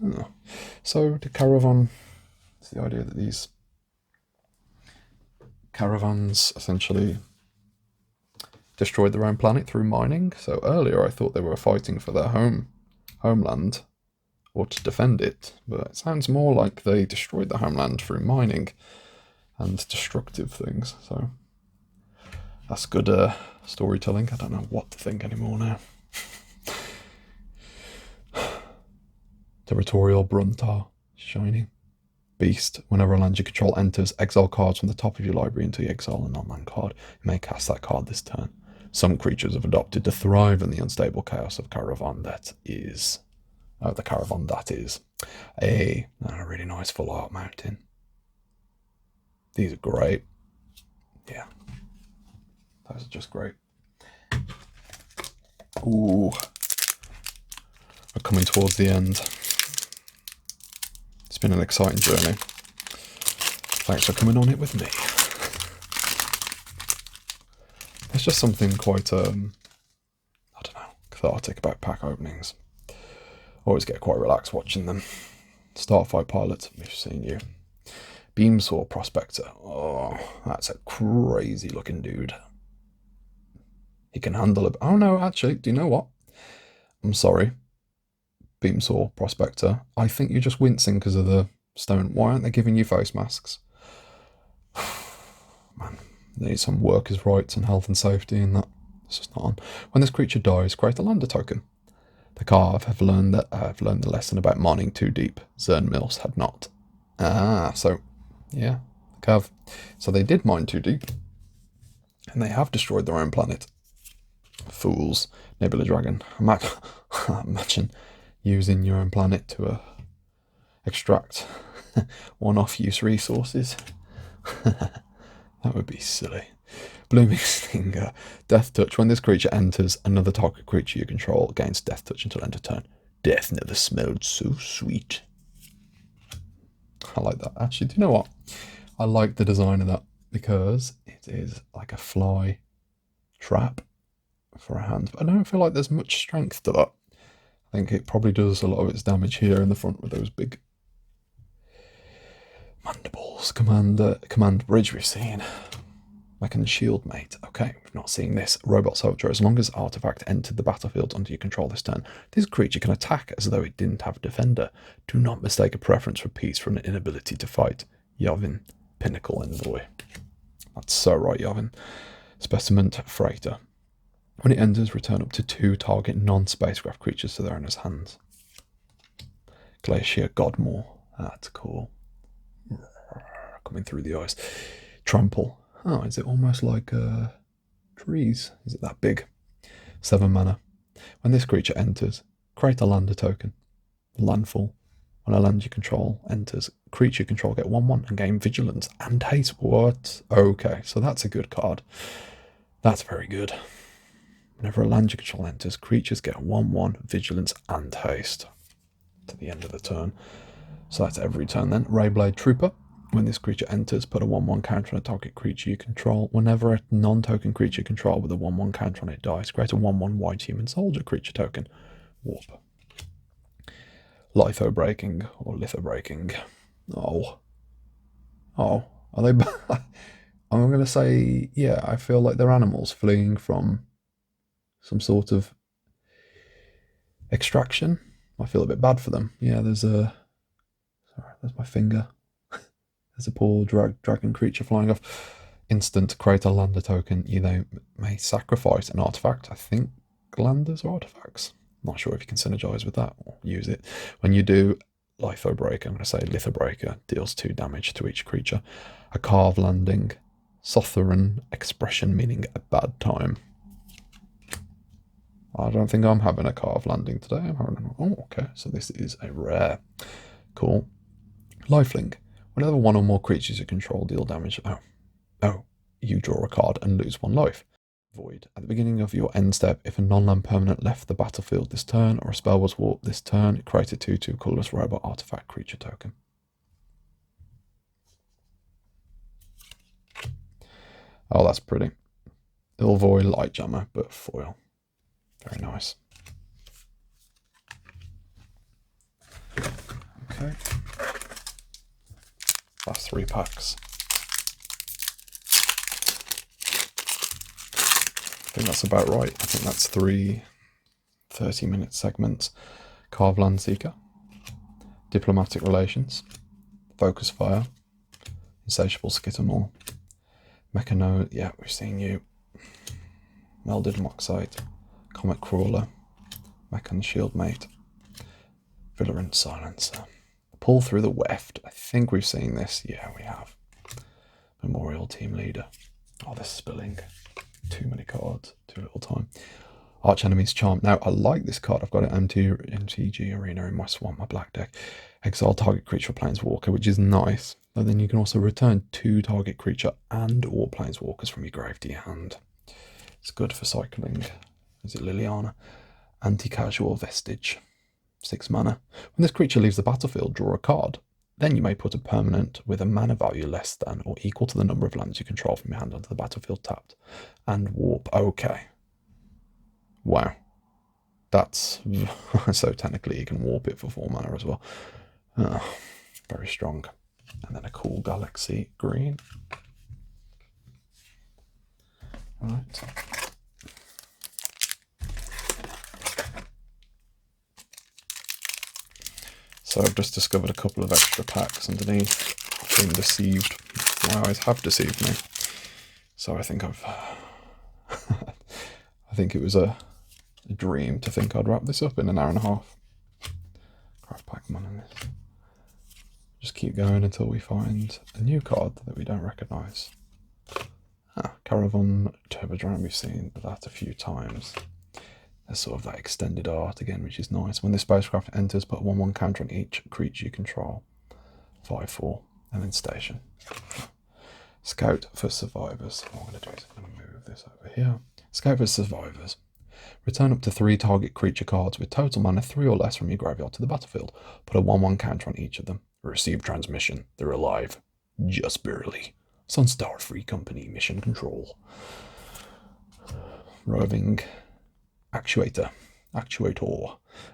Oh. So the Caravan, it's the idea that these caravans essentially destroyed their own planet through mining. So earlier I thought they were fighting for their homeland or to defend it, but it sounds more like they destroyed the homeland through mining and destructive things. So that's good storytelling. I don't know what to think anymore now. Territorial Bruntar, Shining Beast. Whenever a land you control enters, exile cards from the top of your library until you exile a non-land card. You may cast that card this turn. Some creatures have adopted to thrive in the unstable chaos of Caravan that is... the Caravan that is a really nice full art mountain. These are great. Yeah. Those are just great. Ooh. We're coming towards the end. It's been an exciting journey. Thanks for coming on it with me. There's just something quite, I don't know, cathartic about pack openings. Always get quite relaxed watching them. Starfight Pilot, we've seen you. Beamsaw Prospector. Oh, that's a crazy looking dude. He can handle it. Oh no, actually, do you know what? I'm sorry. Beamsaw Prospector. I think you're just wincing because of the stone. Why aren't they giving you face masks? Man, they need some workers' rights and health and safety and that. It's just not on. When this creature dies, create a lander token. The Carve have learned the lesson about mining too deep. Zern Mills had not. So yeah, Carve. So they did mine too deep, and they have destroyed their own planet. Fools, Nebula Dragon. Imagine using your own planet to extract one-off use resources. That would be silly. Blooming Stinger. Death Touch. When this creature enters, another target creature you control gains Death Touch until end of turn. Death never smelled so sweet. I like that. Actually, do you know what? I like the design of that because it is like a fly trap for a hand. But I don't feel like there's much strength to that. I think it probably does a lot of its damage here in the front with those big mandibles. Command Bridge we've seen. Mechan Shield Mate. Okay, we've not seen this. Robot Soldier. As long as artifact entered the battlefield under your control this turn, this creature can attack as though it didn't have a defender. Do not mistake a preference for peace for an inability to fight. Yavin, Pinnacle Envoy. That's so right, Yavin. Specimen Freighter. When it enters, return up to 2 target non-spacecraft creatures to their owner's hands. Glacier Godmore. That's cool. Coming through the ice. Trample. Oh, is it almost like trees? Is it that big? 7 mana. When this creature enters, create a lander token. Landfall. When a land you control enters, creature control get 1/1 and gain vigilance and haste. What? Okay, so that's a good card. That's very good. Whenever a land you control enters, creatures get 1/1 vigilance and haste to the end of the turn. So that's every turn then. Rayblade Trooper. When this creature enters, put a 1/1 counter on a target creature you control. Whenever a non-token creature you control with a 1/1 counter on it dies, create a 1/1 white human soldier creature token. Warp. Litho Breaking or Litho Breaking. Oh, are they? I'm going to say, yeah, I feel like they're animals fleeing from some sort of extraction. I feel a bit bad for them. Yeah, there's my finger. There's a poor dragon creature flying off. Instant, create a lander token. You may sacrifice an artifact. I think landers are artifacts. Not sure if you can synergize with that or use it. When you do Litho Breaker, I'm going to say Litho Breaker deals 2 damage to each creature. A Carve Landing. Sotheran Expression, meaning a bad time. I don't think I'm having a Carve Landing today. I'm having okay, so this is a rare. Cool. Lifelink. Whenever 1 or more creatures you control deal damage, you draw a card and lose 1 life. Void. At the beginning of your end step, if a non-land permanent left the battlefield this turn or a spell was warped this turn, create a 2/2 colorless robot artifact creature token. Oh, that's pretty. Ilvoy Light Jammer, but foil. Very nice. Okay. Last 3 packs. I think that's about right. I think that's 3 30-minute segments. Carve Land Seeker. Diplomatic Relations. Focus Fire. Insatiable Skittermore. Mechano, yeah, we've seen you. Melded Moxite. Comet Crawler. Mechan Shield Mate. Virulent Silencer. Pull Through the Weft. I think we've seen this. Yeah, we have. Memorial Team Leader. Oh, they're spilling. Too many cards. Too little time. Arch Enemy's Charm. Now, I like this card. I've got an MTG Arena in my Swamp, my black deck. Exile target creature or Planeswalker, which is nice. But then you can also return 2 target creature and or Planeswalkers from your grave to your hand. It's good for cycling. Is it Liliana? Anti-Casual Vestige. 6 mana. When this creature leaves the battlefield, draw a card. Then you may put a permanent with a mana value less than or equal to the number of lands you control from your hand onto the battlefield tapped. And warp. Okay. Wow. That's... so technically you can warp it for 4 mana as well. Very strong. And then a cool galaxy green. Right. So I've just discovered a couple of extra packs underneath. I've been deceived. My eyes have deceived me. So I think I've... I think it was a dream to think I'd wrap this up in an hour and a half. Craft pack money in this. Just keep going until we find a new card that we don't recognise. Caravan Turbodrome, we've seen that a few times. There's sort of that extended art again, which is nice. When this spacecraft enters, put a 1/1 counter on each creature you control. 5/4, and then station. Scout for Survivors. What I'm going to do is I'm going to move this over here. Scout for Survivors. Return up to 3 target creature cards with total mana 3 or less from your graveyard to the battlefield. Put a 1/1 counter on each of them. Receive transmission. They're alive. Just barely. Sunstar Free Company Mission Control. Roving Actuator.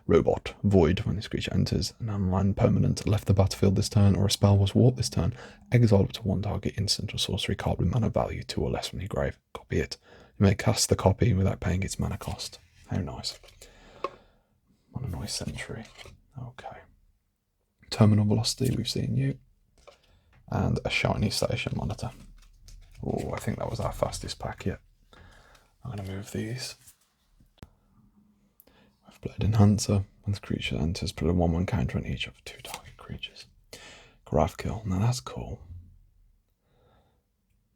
Robot. Void. When this creature enters an online permanent left the battlefield this turn or a spell was warped this turn, exile up to 1 target instant or sorcery card with mana value 2 or less from your grave. Copy it. You may cast the copy without paying its mana cost. How nice. What a nice century. Okay. Terminal Velocity, we've seen you. And a shiny station monitor. Oh, I think that was our fastest pack yet. I'm going to move these. I've played Enhancer. When the creature enters, put a 1/1 counter on each of 2 target creatures. Graph Kill. Now that's cool.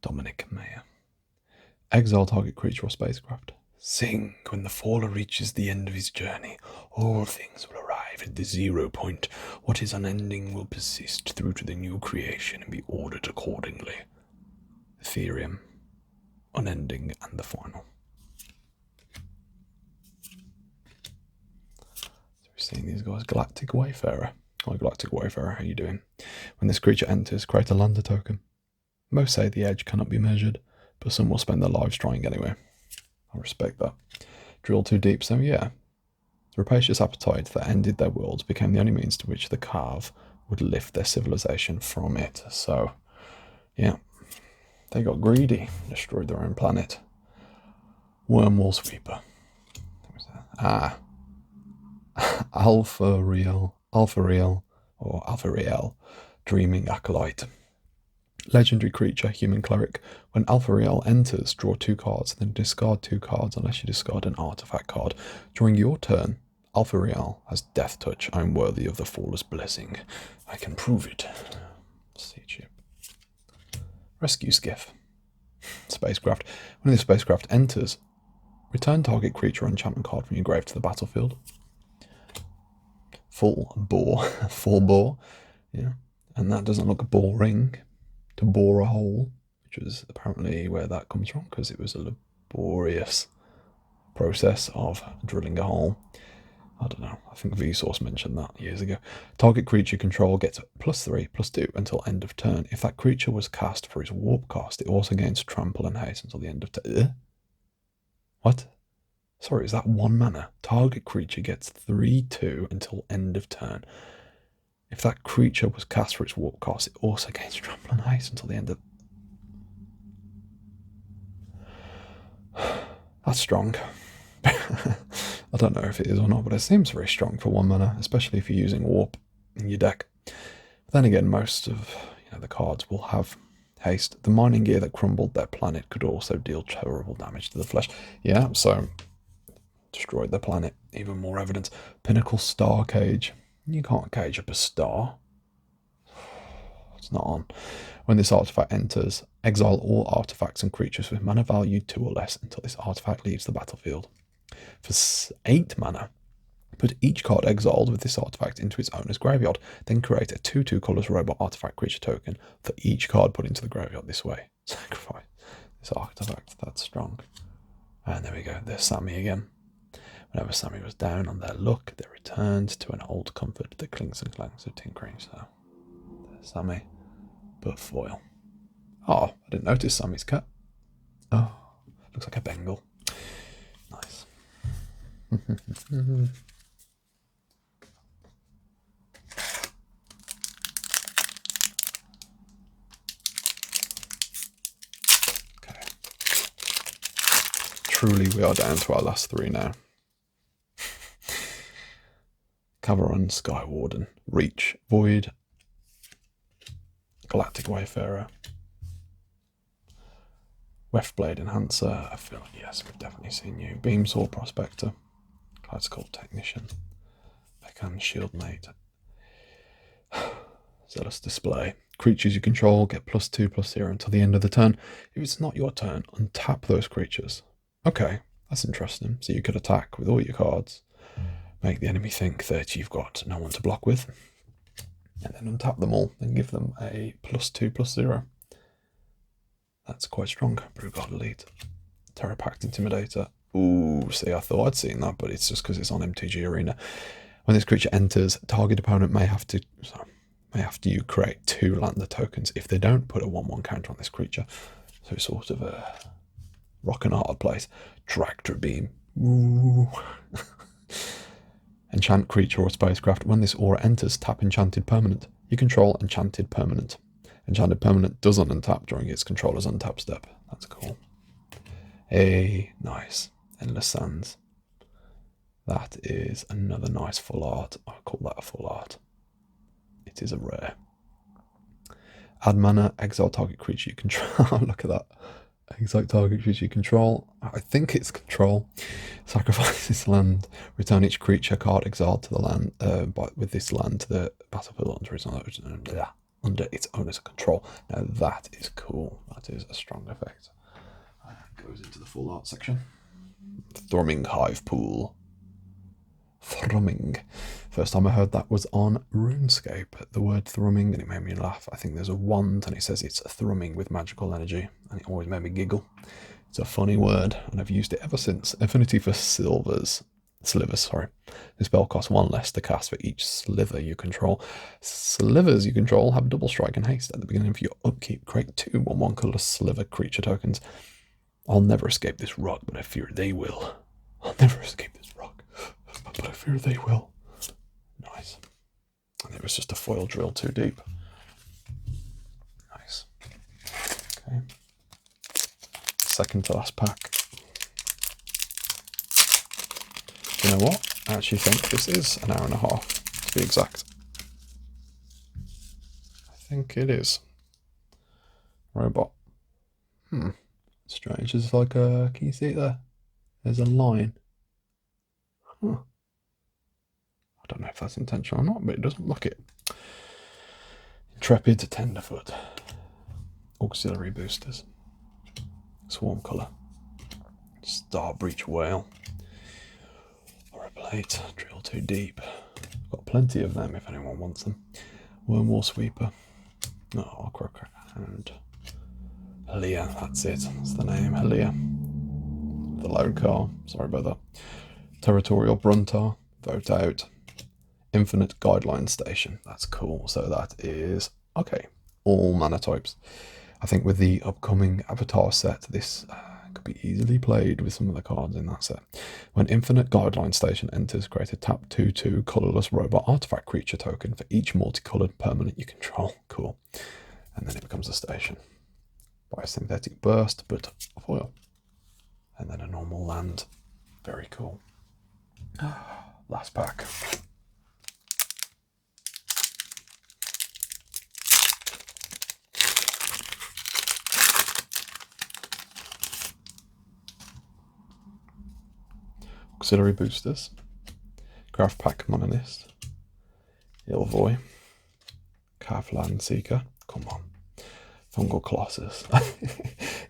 Dominic Mayer. Exile target creature or spacecraft. Sing when the faller reaches the end of his journey. All things will arrive at the 0 point. What is unending will persist through to the new creation and be ordered accordingly. Ethereum. Unending and the final. So we're seeing these guys. Galactic Wayfarer. Hi Galactic Wayfarer, how you doing? When this creature enters, create a lander token. Most say the edge cannot be measured, but some will spend their lives trying anyway. I respect that. Drill too deep, so yeah. The rapacious appetite that ended their worlds became the only means to which the Carve would lift their civilization from it. So, yeah. They got greedy, destroyed their own planet. Wormwall Sweeper. Alpha Real, or Alpha Real, Dreaming Acolyte. Legendary creature, human cleric. When Alpha Real enters, draw 2 cards, then discard 2 cards unless you discard an artifact card. During your turn, Alpha Real has Death Touch. I'm worthy of the Faller's blessing. I can prove it. Sea ship. Rescue Skiff. Spacecraft. When this spacecraft enters, return target creature or enchantment card from your grave to the battlefield. Full bore. Yeah. And that doesn't look boring. To bore a hole, which was apparently where that comes from, because it was a laborious process of drilling a hole. I don't know, I think Vsauce mentioned that years ago. Target creature control gets +3/+2 until end of turn. If that creature was cast for its warp cost, it also gains trample and haste until the end of turn. What? Sorry, is that 1 mana? Target creature gets 3/2 until end of turn. If that creature was cast for its warp cost, it also gains trample and haste until the end of... That's strong. I don't know if it is or not, but it seems very strong for 1 mana, especially if you're using warp in your deck. But then again, most of the cards will have haste. The mining gear that crumbled their planet could also deal terrible damage to the flesh. Yeah, so destroyed their planet. Even more evidence. Pinnacle Star Cage. You can't cage up a star. It's not on. When this artifact enters, exile all artifacts and creatures with mana value 2 or less until this artifact leaves the battlefield. For 8 mana, put each card exiled with this artifact into its owner's graveyard, then create a 2/2 colorless robot artifact creature token for each card put into the graveyard this way. Sacrifice this artifact. That's strong. And there we go. There's Sammy again. Whenever Sammy was down on their luck, they returned to an old comfort, the clinks and clanks of tinkering. So, there's Sammy, but foil. Oh, I didn't notice Sammy's cat. Oh, looks like a Bengal. Nice. Okay. Truly, we are down to our last three now. Caveron, Sky Warden, Reach, Void, Galactic Wayfarer, Weftblade Enhancer. I feel like, yes, we've definitely seen you. Beamsaw Prospector, Classical Technician, Beckham Shield Mate, Zealous Display. Creatures you control get +2/+0 until the end of the turn. If it's not your turn, untap those creatures. Okay, that's interesting. So you could attack with all your cards, make the enemy think that you've got no one to block with, and then untap them all and give them a +2/+0. That's quite strong. Brugard Elite. Terra Pact Intimidator. Ooh, see, I thought I'd seen that, but it's just because it's on MTG Arena. When this creature enters, target opponent may have to you create 2 lander tokens. If they don't, put a 1/1 counter on this creature. So sort of a rock and a hard place. Tractor Beam. Ooh. Enchant creature or spacecraft. When this aura enters, tap enchanted permanent. You control enchanted permanent. Enchanted permanent doesn't untap during its controller's untap step. That's cool. Hey, nice. Endless Sands. That is another nice full art. I call that a full art. It is a rare. Add mana, exile target creature you control. Look at that. Exile target creature you control. I think it's control. Sacrifice this land. Return each creature card exiled to the land with this land to the battlefield under its owner's control. Now that is cool. That is a strong effect. Goes into the full art section. Thrumming Hive Pool. Thrumming. First time I heard that was on RuneScape. The word thrumming, and it made me laugh. I think there's a wand and it says it's thrumming with magical energy, and it always made me giggle. It's a funny word, and I've used it ever since. Affinity for slivers, sorry. The spell costs 1 less to cast for each sliver you control. Slivers you control have double strike and haste. At the beginning of your upkeep, create 2 1/1 color sliver creature tokens. I'll never escape this rock, but I fear they will. I'll never escape this rock, but I fear they will. Nice. And it was just a foil drill too deep. Nice. Okay. Second to last pack. Do you know what? I actually think this is an hour and a half, to be exact. I think it is. Robot. Strange. It's like a. Can you see it there? There's a line. Huh. I don't know if that's intentional or not, but it doesn't look it. Intrepid Tenderfoot. Auxiliary boosters. Swarm colour. Star Breach Whale. Or a plate. Drill too deep. Got plenty of them if anyone wants them. Wormwall Sweeper. Oh, Crocker. And Halia, that's it. That's the name. Halia. The load car. Sorry about that. Territorial Bruntar. Vote out. Infinite Guideline Station. That's cool. So that is, okay, all mana types. I think with the upcoming Avatar set, this could be easily played with some of the cards in that set. When Infinite Guideline Station enters, create a tap 2/2 colorless robot artifact creature token for each multicolored permanent you control. Cool. And then it becomes a station. Biosynthetic Burst, but foil. And then a normal land. Very cool. Last pack. Auxiliary boosters. Craft Pack Monolith. Ilvoy. Calfland Seeker. Come on. Fungal Colossus.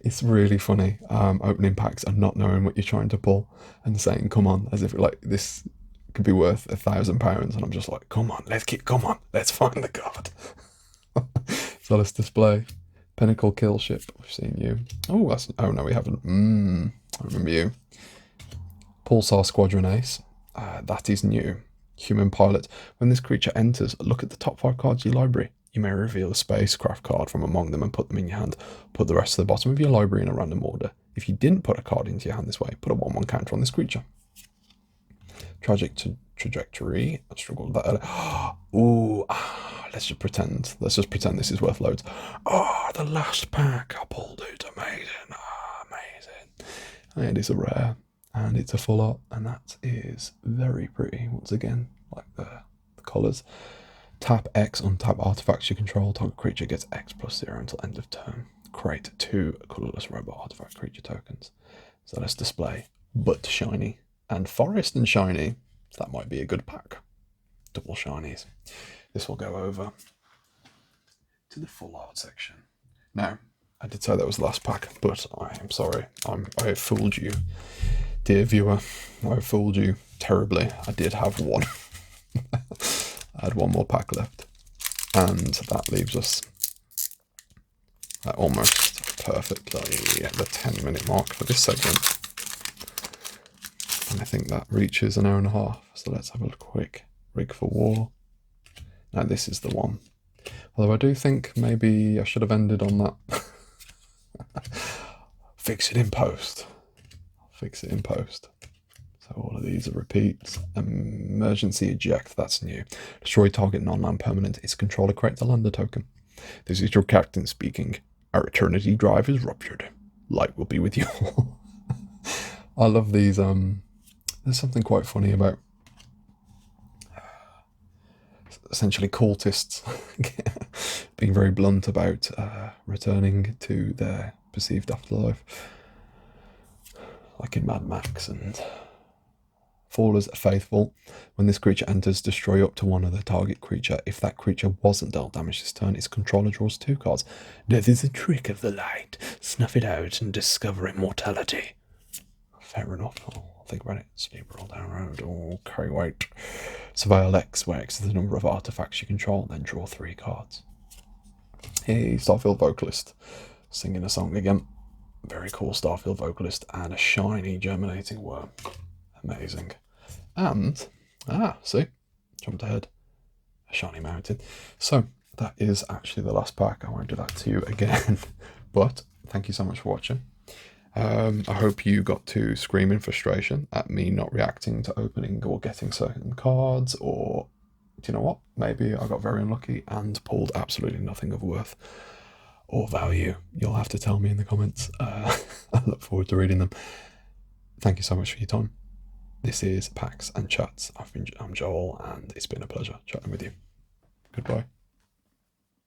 It's really funny opening packs and not knowing what you're trying to pull and saying come on, as if like this could be worth £1,000, and I'm just like, come on, let's find the card. Zealous Display. Pinnacle Kill Ship. We've seen you. Oh, no, we haven't. I remember you. Pulsar Squadron Ace. That is new. Human Pilot. When this creature enters, look at the top 5 cards of your library. You may reveal a spacecraft card from among them and put them in your hand. Put the rest to the bottom of your library in a random order. If you didn't put a card into your hand this way, put a 1/1 counter on this creature. Tragic Trajectory. I struggled with that. Ooh, let's just pretend. Let's just pretend this is worth loads. Oh, the last pack I pulled it. Amazing. Oh, amazing. And it's a rare. And it's a full art. And that is very pretty. Once again, like the colours. Tap X, untap artifacts you control. Target creature gets X+0 until end of turn. Create 2 colourless robot artifact creature tokens. So let's display But Shiny and Forest and Shiny. So that might be a good pack. Double shinies. This will go over to the full art section. Now, I did say that was the last pack, but I am sorry. I have fooled you, dear viewer. I have fooled you terribly. I did have one. I had one more pack left. And that leaves us at almost perfectly at the 10-minute mark for this segment. And I think that reaches an hour and a half. So let's have a quick rig for war. Now this is the one. Although I do think maybe I should have ended on that. Fix it in post. I'll fix it in post. So all of these are repeats. Emergency eject, that's new. Destroy target non-land permanent. Its controller creates a lander token. This is your captain speaking. Our eternity drive is ruptured. Light will be with you. I love these. There's something quite funny about essentially cultists being very blunt about returning to their perceived afterlife, like in Mad Max and Faller's Faithful. When this creature enters, destroy up to one other target creature. If that creature wasn't dealt damage this turn, its controller draws 2 cards. Death is a trick of the light. Snuff it out and discover immortality. Fair enough. I'll think about it. Sleep roll down road. Oh, carry weight. Surveil X, where X is the number of artifacts you control, then draw 3 cards. Hey, Starfield vocalist singing a song again. Very cool Starfield vocalist and a shiny germinating worm. Amazing. And, see, jumped ahead. A shiny mountain. So, that is actually the last pack. I won't do that to you again. But, thank you so much for watching. I hope you got to scream in frustration at me not reacting to opening or getting certain cards, or, do you know what? Maybe I got very unlucky and pulled absolutely nothing of worth or value. You'll have to tell me in the comments. I look forward to reading them. Thank you so much for your time. This is Packs and Chats. I'm Joel, and it's been a pleasure chatting with you. Goodbye.